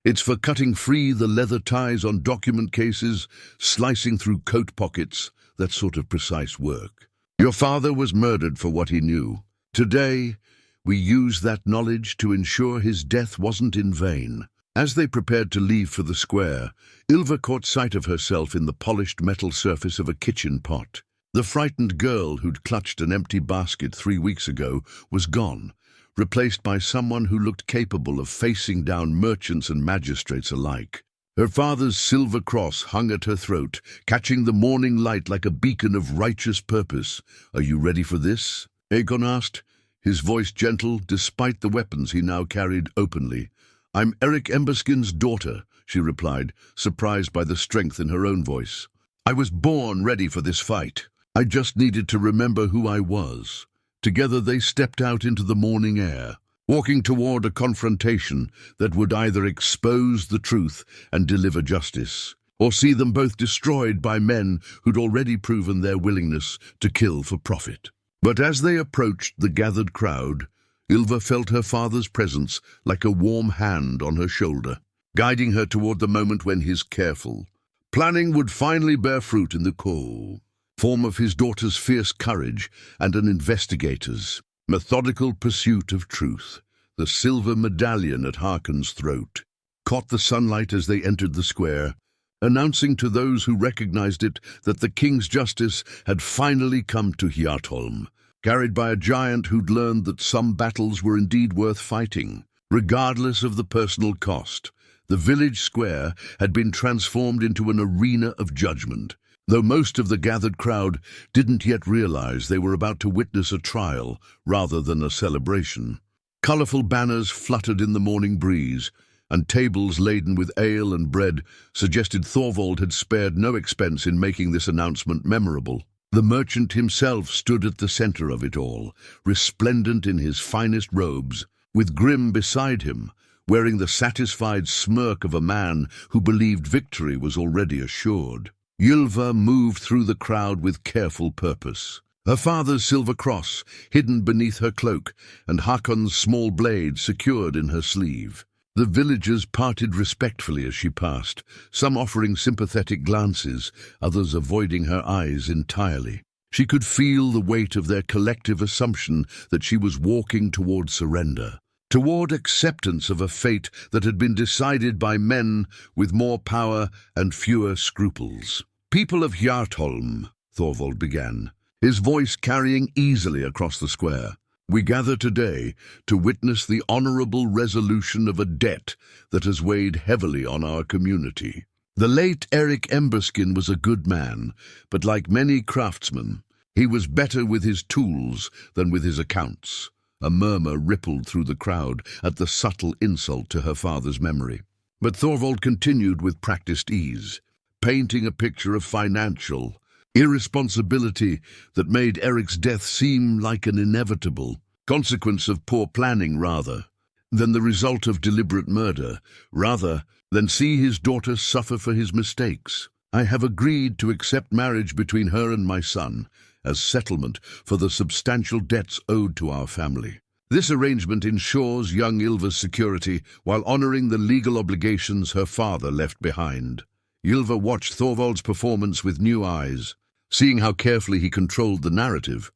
It's for cutting free the leather ties on document cases, slicing through coat pockets, that sort of precise work. Your father was murdered for what he knew. Today, we use that knowledge to ensure his death wasn't in vain." As they prepared to leave for the square, Ylva caught sight of herself in the polished metal surface of a kitchen pot. The frightened girl who'd clutched an empty basket 3 weeks ago was gone, replaced by someone who looked capable of facing down merchants and magistrates alike. Her father's silver cross hung at her throat, catching the morning light like a beacon of righteous purpose. "Are you ready for this?" Aegon asked, his voice gentle despite the weapons he now carried openly. "I'm Eric Emberskin's daughter," she replied, surprised by the strength in her own voice. "I was born ready for this fight. I just needed to remember who I was." Together they stepped out into the morning air, walking toward a confrontation that would either expose the truth and deliver justice, or see them both destroyed by men who'd already proven their willingness to kill for profit. But as they approached the gathered crowd, Ylva felt her father's presence like a warm hand on her shoulder, guiding her toward the moment when his careful planning would finally bear fruit in the form of his daughter's fierce courage and an investigator's methodical pursuit of truth. The silver medallion at Hakon's throat caught the sunlight as they entered the square, announcing to those who recognized it that the king's justice had finally come to Hjartholm, carried by a giant who'd learned that some battles were indeed worth fighting, regardless of the personal cost. The village square had been transformed into an arena of judgment, though most of the gathered crowd didn't yet realize they were about to witness a trial rather than a celebration. Colorful banners fluttered in the morning breeze, and tables laden with ale and bread suggested Thorvald had spared no expense in making this announcement memorable. The merchant himself stood at the center of it all, resplendent in his finest robes, with Grim beside him, wearing the satisfied smirk of a man who believed victory was already assured. Ylva moved through the crowd with careful purpose, her father's silver cross hidden beneath her cloak and Hakon's small blade secured in her sleeve. The villagers parted respectfully as she passed, some offering sympathetic glances, others avoiding her eyes entirely. She could feel the weight of their collective assumption that she was walking toward surrender, toward acceptance of a fate that had been decided by men with more power and fewer scruples. "People of Hjartholm," Thorvald began, his voice carrying easily across the square, "we gather today to witness the honorable resolution of a debt that has weighed heavily on our community. The late Eric Emberskin was a good man, but like many craftsmen, he was better with his tools than with his accounts." A murmur rippled through the crowd at the subtle insult to her father's memory. But Thorvald continued with practiced ease, painting a picture of financial irresponsibility that made Eric's death seem like an inevitable consequence of poor planning rather than the result of deliberate murder, rather than see his daughter suffer for his mistakes. "I have agreed to accept marriage between her and my son as settlement for the substantial debts owed to our family. This arrangement ensures young Ylva's security while honoring the legal obligations her father left behind." Ylva watched Thorvald's performance with new eyes, seeing how carefully he controlled the narrative,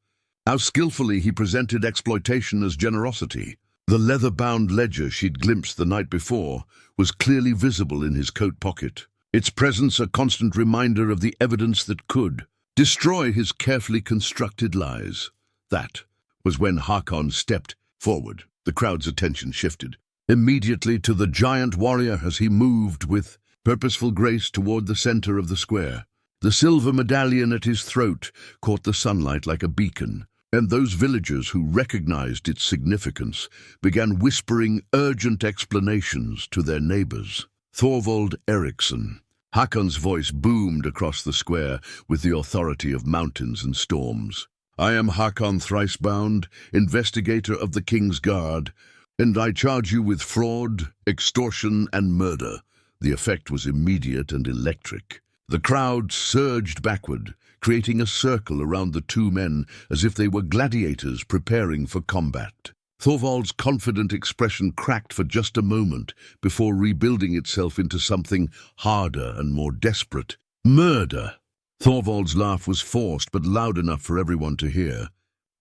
how skillfully he presented exploitation as generosity. The leather-bound ledger she'd glimpsed the night before was clearly visible in his coat pocket, its presence a constant reminder of the evidence that could destroy his carefully constructed lies. That was when Hakon stepped forward. The crowd's attention shifted immediately to the giant warrior as he moved with purposeful grace toward the center of the square. The silver medallion at his throat caught the sunlight like a beacon, And those villagers who recognized its significance began whispering urgent explanations to their neighbors. Thorvald Eriksson. Hakon's voice boomed across the square with the authority of mountains and storms. I am Hakon Thricebound, investigator of the King's Guard, and I charge you with fraud, extortion, and murder. The effect was immediate and electric. The crowd surged backward, creating a circle around the two men as if they were gladiators preparing for combat. Thorvald's confident expression cracked for just a moment before rebuilding itself into something harder and more desperate. Murder! Thorvald's laugh was forced but loud enough for everyone to hear.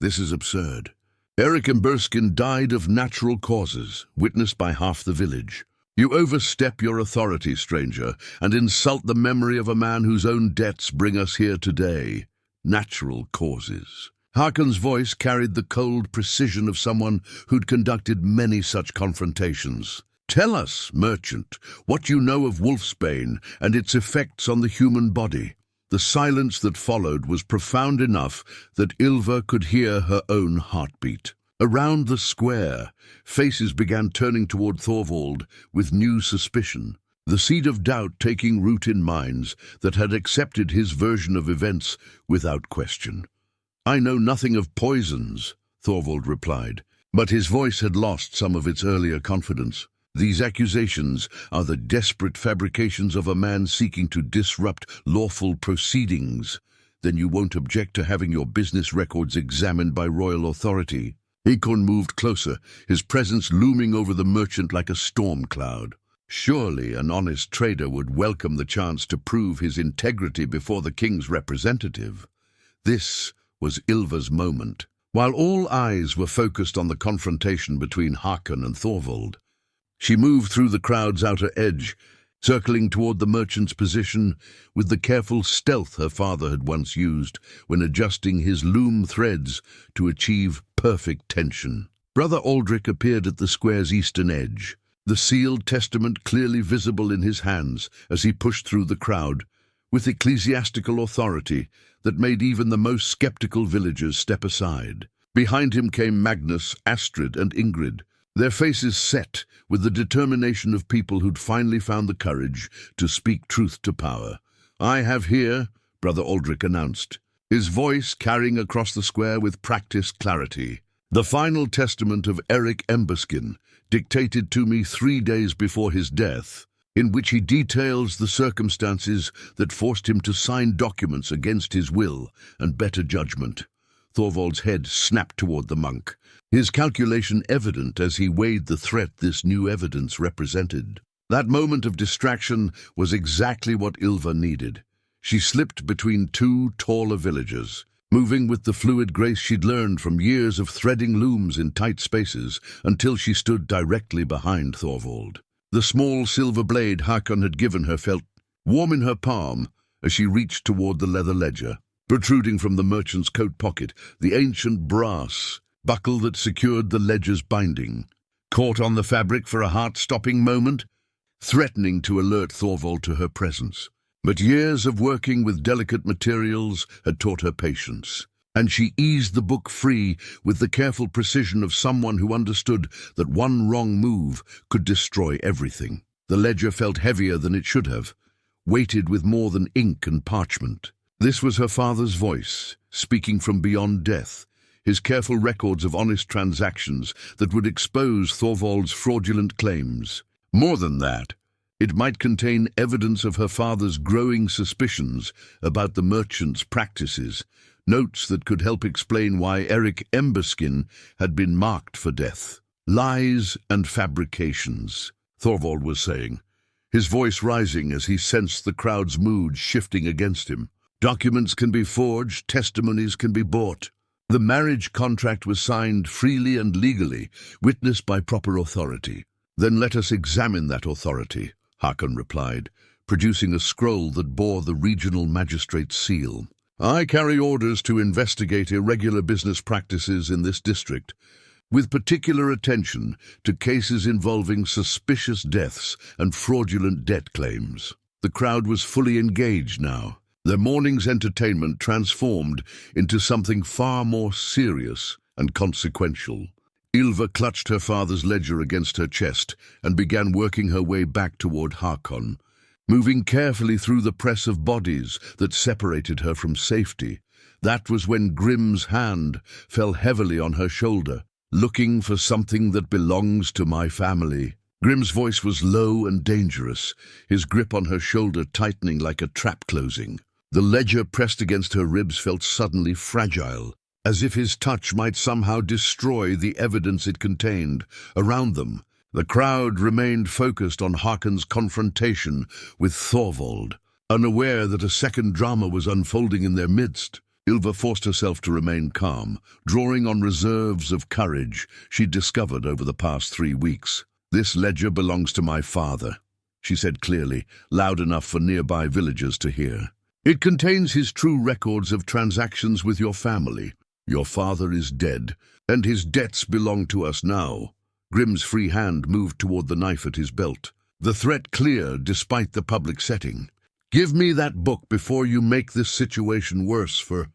This is absurd. Erik Emberskin died of natural causes, witnessed by half the village. You overstep your authority, stranger, and insult the memory of a man whose own debts bring us here today. Natural causes. Hakon's voice carried the cold precision of someone who'd conducted many such confrontations. Tell us, merchant, what you know of wolfsbane and its effects on the human body. The silence that followed was profound enough that Ylva could hear her own heartbeat. Around the square, faces began turning toward Thorvald with new suspicion, the seed of doubt taking root in minds that had accepted his version of events without question. I know nothing of poisons, Thorvald replied, but his voice had lost some of its earlier confidence. These accusations are the desperate fabrications of a man seeking to disrupt lawful proceedings. Then you won't object to having your business records examined by royal authority. Hakon moved closer, his presence looming over the merchant like a storm cloud. Surely an honest trader would welcome the chance to prove his integrity before the king's representative. This was Ylva's moment. While all eyes were focused on the confrontation between Hakon and Thorvald, she moved through the crowd's outer edge, circling toward the merchant's position with the careful stealth her father had once used when adjusting his loom threads to achieve perfect tension. Brother Aldrich appeared at the square's eastern edge, the sealed testament clearly visible in his hands as he pushed through the crowd, with ecclesiastical authority that made even the most skeptical villagers step aside. Behind him came Magnus, Astrid, and Ingrid, their faces set with the determination of people who'd finally found the courage to speak truth to power. I have here, Brother Aldrich announced, his voice carrying across the square with practiced clarity, the final testament of Erik Emberskin, dictated to me 3 days before his death, in which he details the circumstances that forced him to sign documents against his will and better judgment. Thorvald's head snapped toward the monk, his calculation evident as he weighed the threat this new evidence represented. That moment of distraction was exactly what Ylva needed. She slipped between two taller villagers, moving with the fluid grace she'd learned from years of threading looms in tight spaces until she stood directly behind Thorvald. The small silver blade Hakon had given her felt warm in her palm as she reached toward the leather ledger. Protruding from the merchant's coat pocket, the ancient brass buckle that secured the ledger's binding, caught on the fabric for a heart-stopping moment, threatening to alert Thorvald to her presence. But years of working with delicate materials had taught her patience, and she eased the book free with the careful precision of someone who understood that one wrong move could destroy everything. The ledger felt heavier than it should have, weighted with more than ink and parchment. This was her father's voice, speaking from beyond death, his careful records of honest transactions that would expose Thorvald's fraudulent claims. More than that, it might contain evidence of her father's growing suspicions about the merchant's practices, notes that could help explain why Erik Emberskin had been marked for death. Lies and fabrications, Thorvald was saying, his voice rising as he sensed the crowd's mood shifting against him. Documents can be forged, testimonies can be bought. The marriage contract was signed freely and legally, witnessed by proper authority. Then let us examine that authority, Hakon replied, producing a scroll that bore the regional magistrate's seal. I carry orders to investigate irregular business practices in this district, with particular attention to cases involving suspicious deaths and fraudulent debt claims. The crowd was fully engaged now, Their morning's entertainment transformed into something far more serious and consequential. Ylva clutched her father's ledger against her chest and began working her way back toward Hakon, moving carefully through the press of bodies that separated her from safety. That was when Grim's hand fell heavily on her shoulder. "Looking for something that belongs to my family." Grim's voice was low and dangerous, his grip on her shoulder tightening like a trap closing. The ledger pressed against her ribs felt suddenly fragile, as if his touch might somehow destroy the evidence it contained. Around them, the crowd remained focused on Hakon's confrontation with Thorvald, unaware that a second drama was unfolding in their midst. Ylva forced herself to remain calm, drawing on reserves of courage she'd discovered over the past 3 weeks. "This ledger belongs to my father," she said clearly, loud enough for nearby villagers to hear. "It contains his true records of transactions with your family. Your father is dead, and his debts belong to us now." Grim's free hand moved toward the knife at his belt, the threat clear despite the public setting. "Give me that book before you make this situation worse for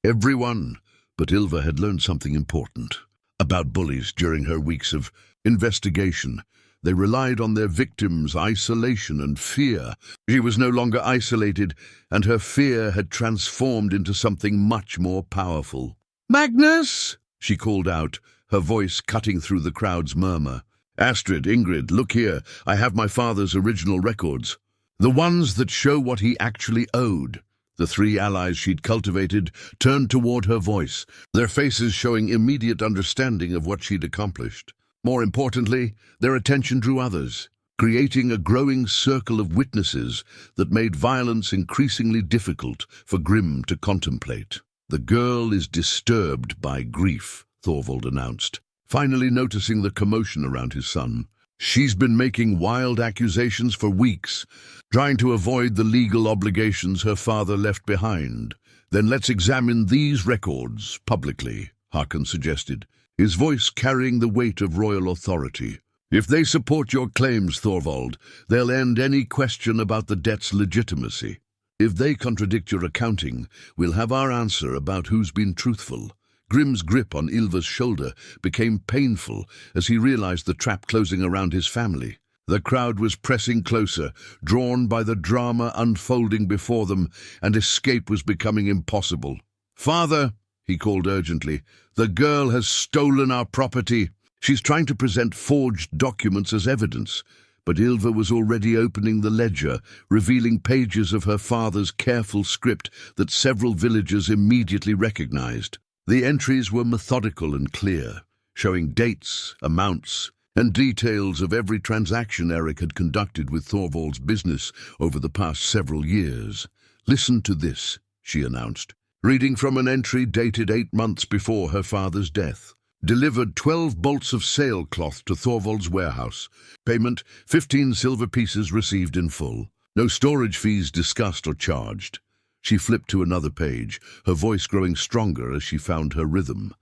everyone." But Ylva had learned something important about bullies during her weeks of investigation. They relied on their victims' isolation and fear. She was no longer isolated, and her fear had transformed into something much more powerful. "Magnus!" she called out, her voice cutting through the crowd's murmur. "Astrid, Ingrid, look here. I have my father's original records. The ones that show what he actually owed." The 3 allies she'd cultivated turned toward her voice, their faces showing immediate understanding of what she'd accomplished. More importantly, their attention drew others, creating a growing circle of witnesses that made violence increasingly difficult for Grim to contemplate. "The girl is disturbed by grief," Thorvald announced, finally noticing the commotion around his son. "She's been making wild accusations for weeks, trying to avoid the legal obligations her father left behind." "Then let's examine these records publicly," Hakon suggested, his voice carrying the weight of royal authority. "If they support your claims, Thorvald, they'll end any question about the debt's legitimacy. If they contradict your accounting, we'll have our answer about who's been truthful." Grim's grip on Ylva's shoulder became painful as he realized the trap closing around his family. The crowd was pressing closer, drawn by the drama unfolding before them, and escape was becoming impossible. "Father," he called urgently, "the girl has stolen our property. She's trying to present forged documents as evidence." But Ylva was already opening the ledger, revealing pages of her father's careful script that several villagers immediately recognized. The entries were methodical and clear, showing dates, amounts, and details of every transaction Eric had conducted with Thorvald's business over the past several years. "Listen to this," she announced, reading from an entry dated 8 months before her father's death. "Delivered 12 bolts of sailcloth to Thorvald's warehouse. Payment, 15 silver pieces received in full. No storage fees discussed or charged." She flipped to another page, her voice growing stronger as she found her rhythm.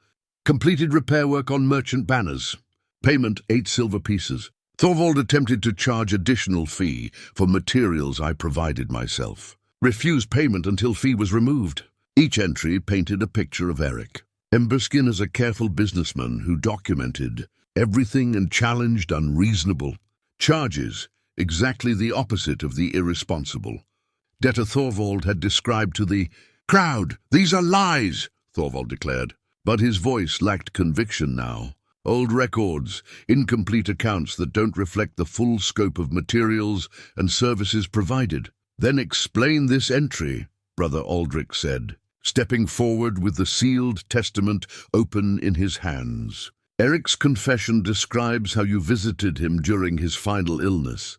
"Completed repair work on merchant banners. Payment, 8 silver pieces. Thorvald attempted to charge additional fee for materials I provided myself. Refused payment until fee was removed." Each entry painted a picture of Eric, Emberskin as a careful businessman who documented everything and challenged unreasonable charges, exactly the opposite of the irresponsible. Debtor Thorvald had described to the crowd, "These are lies," Thorvald declared, but his voice lacked conviction now. "Old records, incomplete accounts that don't reflect the full scope of materials and services provided." "Then explain this entry," Brother Aldrich said, stepping forward with the sealed testament open in his hands. "Eric's confession describes how you visited him during his final illness,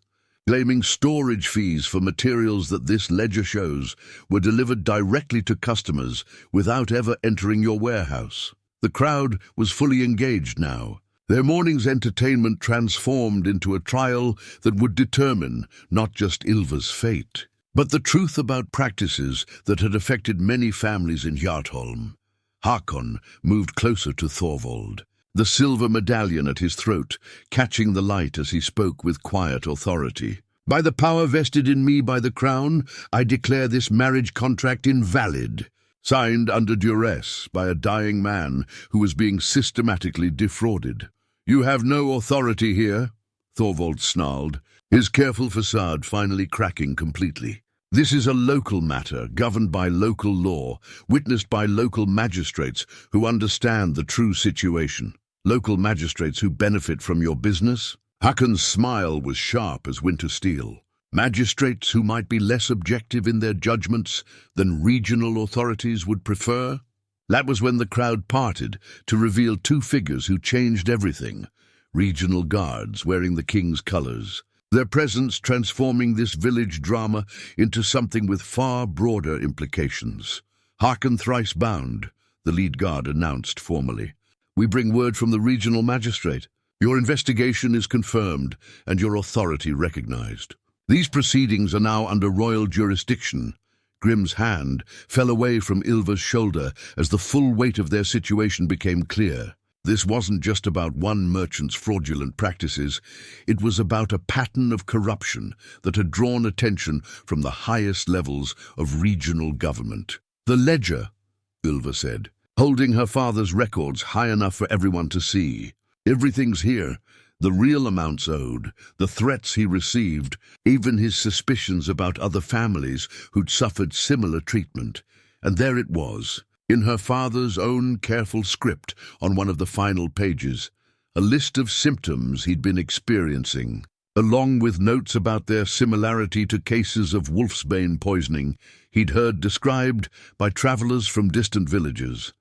claiming storage fees for materials that this ledger shows were delivered directly to customers without ever entering your warehouse." The crowd was fully engaged now. Their morning's entertainment transformed into a trial that would determine not just Ylva's fate, but the truth about practices that had affected many families in Hjartholm. Hakon moved closer to Thorvald, the silver medallion at his throat, catching the light as he spoke with quiet authority. By the power vested in me by the crown, I declare this marriage contract invalid. Signed under duress by a dying man who was being systematically defrauded. You have no authority here, Thorvald snarled, his careful facade finally cracking completely. This is a local matter, governed by local law, witnessed by local magistrates who understand the true situation. Local magistrates who benefit from your business? Hakon's smile was sharp as winter steel. Magistrates who might be less objective in their judgments than regional authorities would prefer? That was when the crowd parted to reveal two figures who changed everything. Regional guards wearing the king's colors. Their presence transforming this village drama into something with far broader implications. Hakon thrice bound, the lead guard announced formally. We bring word from the regional magistrate. Your investigation is confirmed and your authority recognized. These proceedings are now under royal jurisdiction. Grim's hand fell away from Ylva's shoulder as the full weight of their situation became clear. This wasn't just about one merchant's fraudulent practices. It was about a pattern of corruption that had drawn attention from the highest levels of regional government. The ledger, Ylva said, holding her father's records high enough for everyone to see. Everything's here. The real amounts owed, the threats he received, even his suspicions about other families who'd suffered similar treatment. And there it was, in her father's own careful script on one of the final pages, a list of symptoms he'd been experiencing, along with notes about their similarity to cases of wolfsbane poisoning he'd heard described by travelers from distant villages.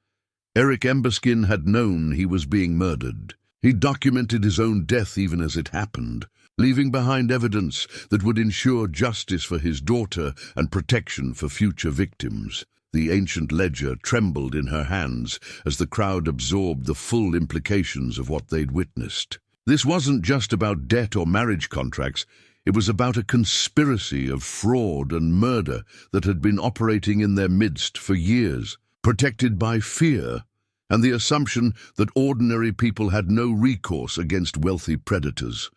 Eric Emberskin had known he was being murdered. He documented his own death even as it happened, leaving behind evidence that would ensure justice for his daughter and protection for future victims. The ancient ledger trembled in her hands as the crowd absorbed the full implications of what they'd witnessed. This wasn't just about debt or marriage contracts. It was about a conspiracy of fraud and murder that had been operating in their midst for years, protected by fear and the assumption that ordinary people had no recourse against wealthy predators.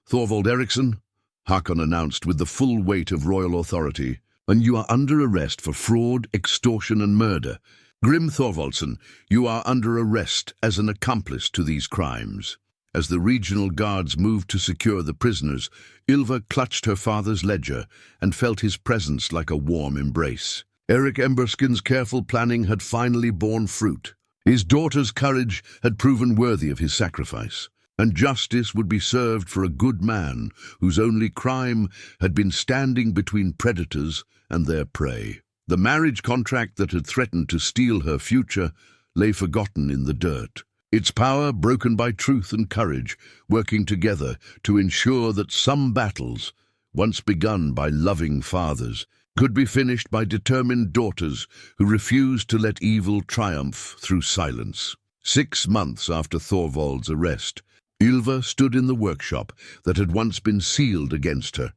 Thorvald Eriksson, Hakon announced with the full weight of royal authority, and you are under arrest for fraud, extortion and murder. Grim Thorvaldsson, you are under arrest as an accomplice to these crimes. As the regional guards moved to secure the prisoners, Ylva clutched her father's ledger and felt his presence like a warm embrace. Eric Emberskin's careful planning had finally borne fruit. His daughter's courage had proven worthy of his sacrifice, and justice would be served for a good man whose only crime had been standing between predators and their prey. The marriage contract that had threatened to steal her future lay forgotten in the dirt, its power broken by truth and courage, working together to ensure that some battles, once begun by loving fathers, could be finished by determined daughters who refused to let evil triumph through silence. 6 months after Thorvald's arrest, Ylva stood in the workshop that had once been sealed against her,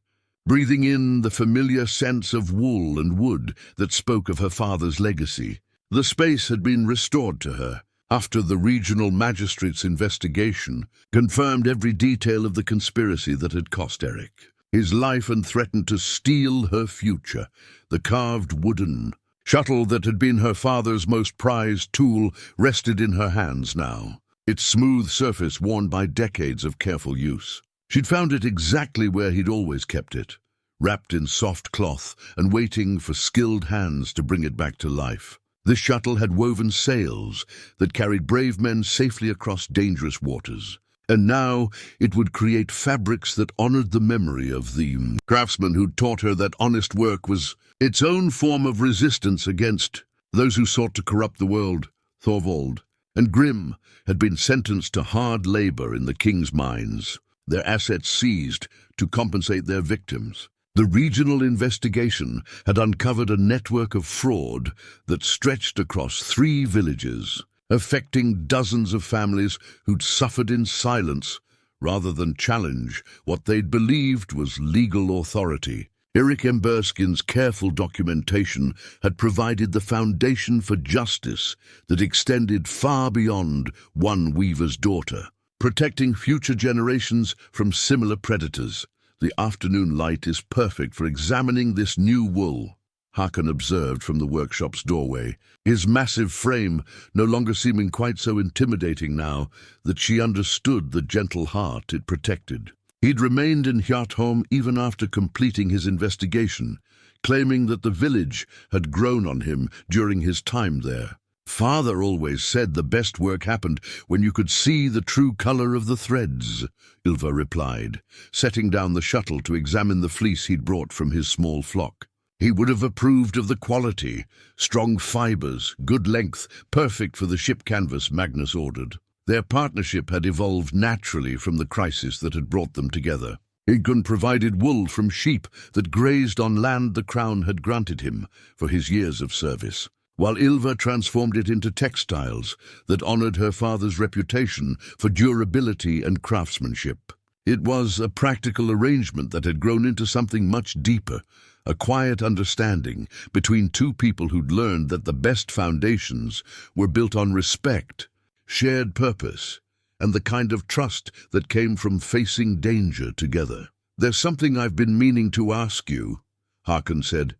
breathing in the familiar sense of wool and wood that spoke of her father's legacy. The space had been restored to her after the regional magistrate's investigation confirmed every detail of the conspiracy that had cost Eric his life and threatened to steal her future. The carved wooden shuttle that had been her father's most prized tool rested in her hands now, its smooth surface worn by decades of careful use. She'd found it exactly where he'd always kept it, wrapped in soft cloth and waiting for skilled hands to bring it back to life. This shuttle had woven sails that carried brave men safely across dangerous waters. And now it would create fabrics that honored the memory of the craftsman who'd taught her that honest work was its own form of resistance against those who sought to corrupt the world. Thorvald and Grim had been sentenced to hard labor in the king's mines, their assets seized to compensate their victims. The regional investigation had uncovered a network of fraud that stretched across 3 villages, affecting dozens of families who'd suffered in silence rather than challenge what they'd believed was legal authority. Eric Emberskin's careful documentation had provided the foundation for justice that extended far beyond one weaver's daughter, protecting future generations from similar predators. The afternoon light is perfect for examining this new wool, Hakan observed from the workshop's doorway, his massive frame no longer seeming quite so intimidating now that she understood the gentle heart it protected. He'd remained in Hjartholm even after completing his investigation, claiming that the village had grown on him during his time there. Father always said the best work happened when you could see the true color of the threads, Ylva replied, setting down the shuttle to examine the fleece he'd brought from his small flock. He would have approved of the quality, strong fibers, good length, perfect for the ship canvas Magnus ordered. Their partnership had evolved naturally from the crisis that had brought them together. Idgun provided wool from sheep that grazed on land the crown had granted him for his years of service, while Ylva transformed it into textiles that honored her father's reputation for durability and craftsmanship. It was a practical arrangement that had grown into something much deeper, a quiet understanding between two people who'd learned that the best foundations were built on respect, shared purpose, and the kind of trust that came from facing danger together. "There's something I've been meaning to ask you," Hakan said,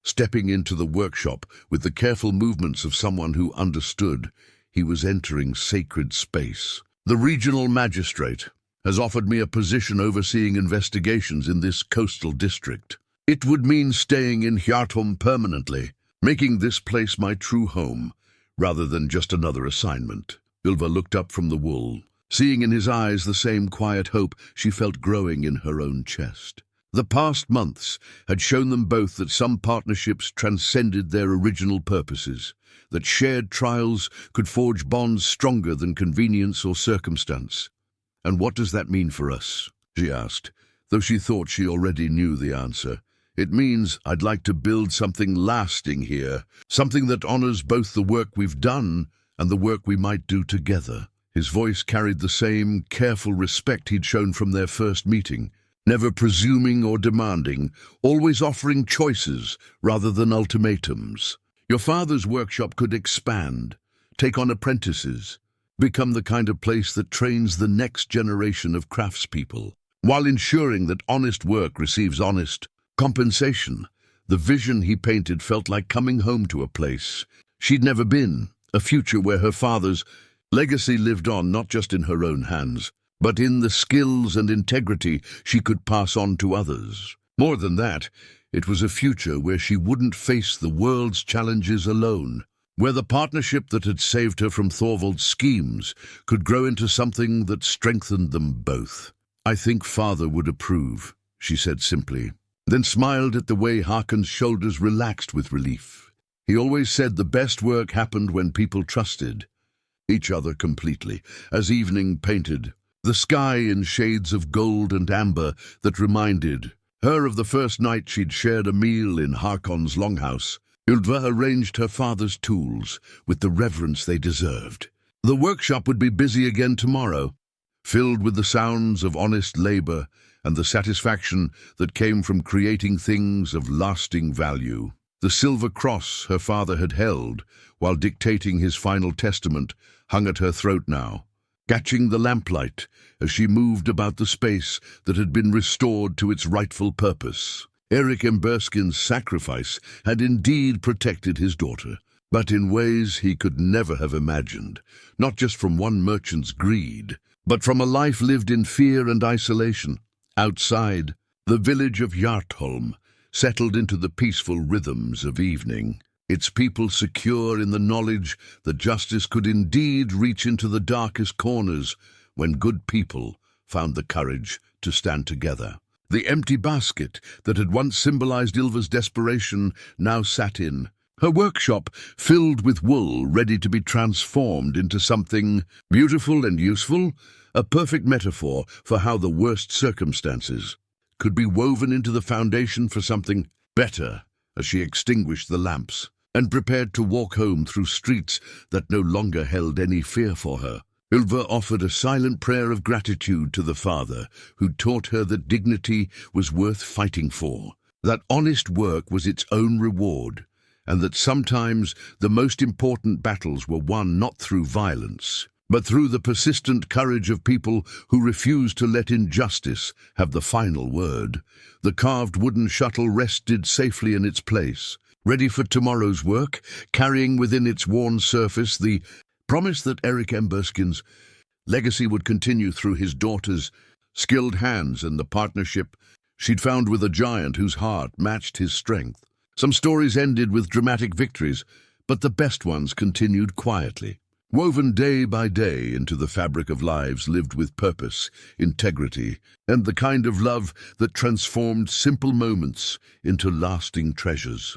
stepping into the workshop with the careful movements of someone who understood he was entering sacred space. "The regional magistrate has offered me a position overseeing investigations in this coastal district. It would mean staying in Hjartholm permanently, making this place my true home, rather than just another assignment." Ylva looked up from the wool, seeing in his eyes the same quiet hope she felt growing in her own chest. The past months had shown them both that some partnerships transcended their original purposes, that shared trials could forge bonds stronger than convenience or circumstance. "And what does that mean for us?" she asked, though she thought she already knew the answer. "It means I'd like to build something lasting here, something that honors both the work we've done and the work we might do together." His voice carried the same careful respect he'd shown from their first meeting, never presuming or demanding, always offering choices rather than ultimatums. "Your father's workshop could expand, take on apprentices, become the kind of place that trains the next generation of craftspeople, while ensuring that honest work receives honest compensation." The vision he painted felt like coming home to a place she'd never been, a future where her father's legacy lived on not just in her own hands, but in the skills and integrity she could pass on to others. More than that, it was a future where she wouldn't face the world's challenges alone, where the partnership that had saved her from Thorvald's schemes could grow into something that strengthened them both. "I think Father would approve," she said simply, then smiled at the way Hakon's shoulders relaxed with relief. He always said the best work happened when people trusted each other completely. As evening painted the sky in shades of gold and amber that reminded her of the first night she'd shared a meal in Hakon's longhouse, Ylva arranged her father's tools with the reverence they deserved. The workshop would be busy again tomorrow, filled with the sounds of honest labor and the satisfaction that came from creating things of lasting value. The silver cross her father had held while dictating his final testament hung at her throat now, catching the lamplight as she moved about the space that had been restored to its rightful purpose. Erik Emberskin's sacrifice had indeed protected his daughter, but in ways he could never have imagined, not just from one merchant's greed, but from a life lived in fear and isolation. Outside, the village of Hjartholm settled into the peaceful rhythms of evening, its people secure in the knowledge that justice could indeed reach into the darkest corners when good people found the courage to stand together. The empty basket that had once symbolized Ylva's desperation now sat in her workshop, filled with wool ready to be transformed into something beautiful and useful, a perfect metaphor for how the worst circumstances could be woven into the foundation for something better. As she extinguished the lamps and prepared to walk home through streets that no longer held any fear for her, Ylva offered a silent prayer of gratitude to the father who taught her that dignity was worth fighting for, that honest work was its own reward, and that sometimes the most important battles were won not through violence, but through the persistent courage of people who refuse to let injustice have the final word. The carved wooden shuttle rested safely in its place, ready for tomorrow's work, carrying within its worn surface the promise that Eric Emberskin's legacy would continue through his daughter's skilled hands and the partnership she'd found with a giant whose heart matched his strength. Some stories ended with dramatic victories, but the best ones continued quietly, woven day by day into the fabric of lives lived with purpose, integrity, and the kind of love that transformed simple moments into lasting treasures.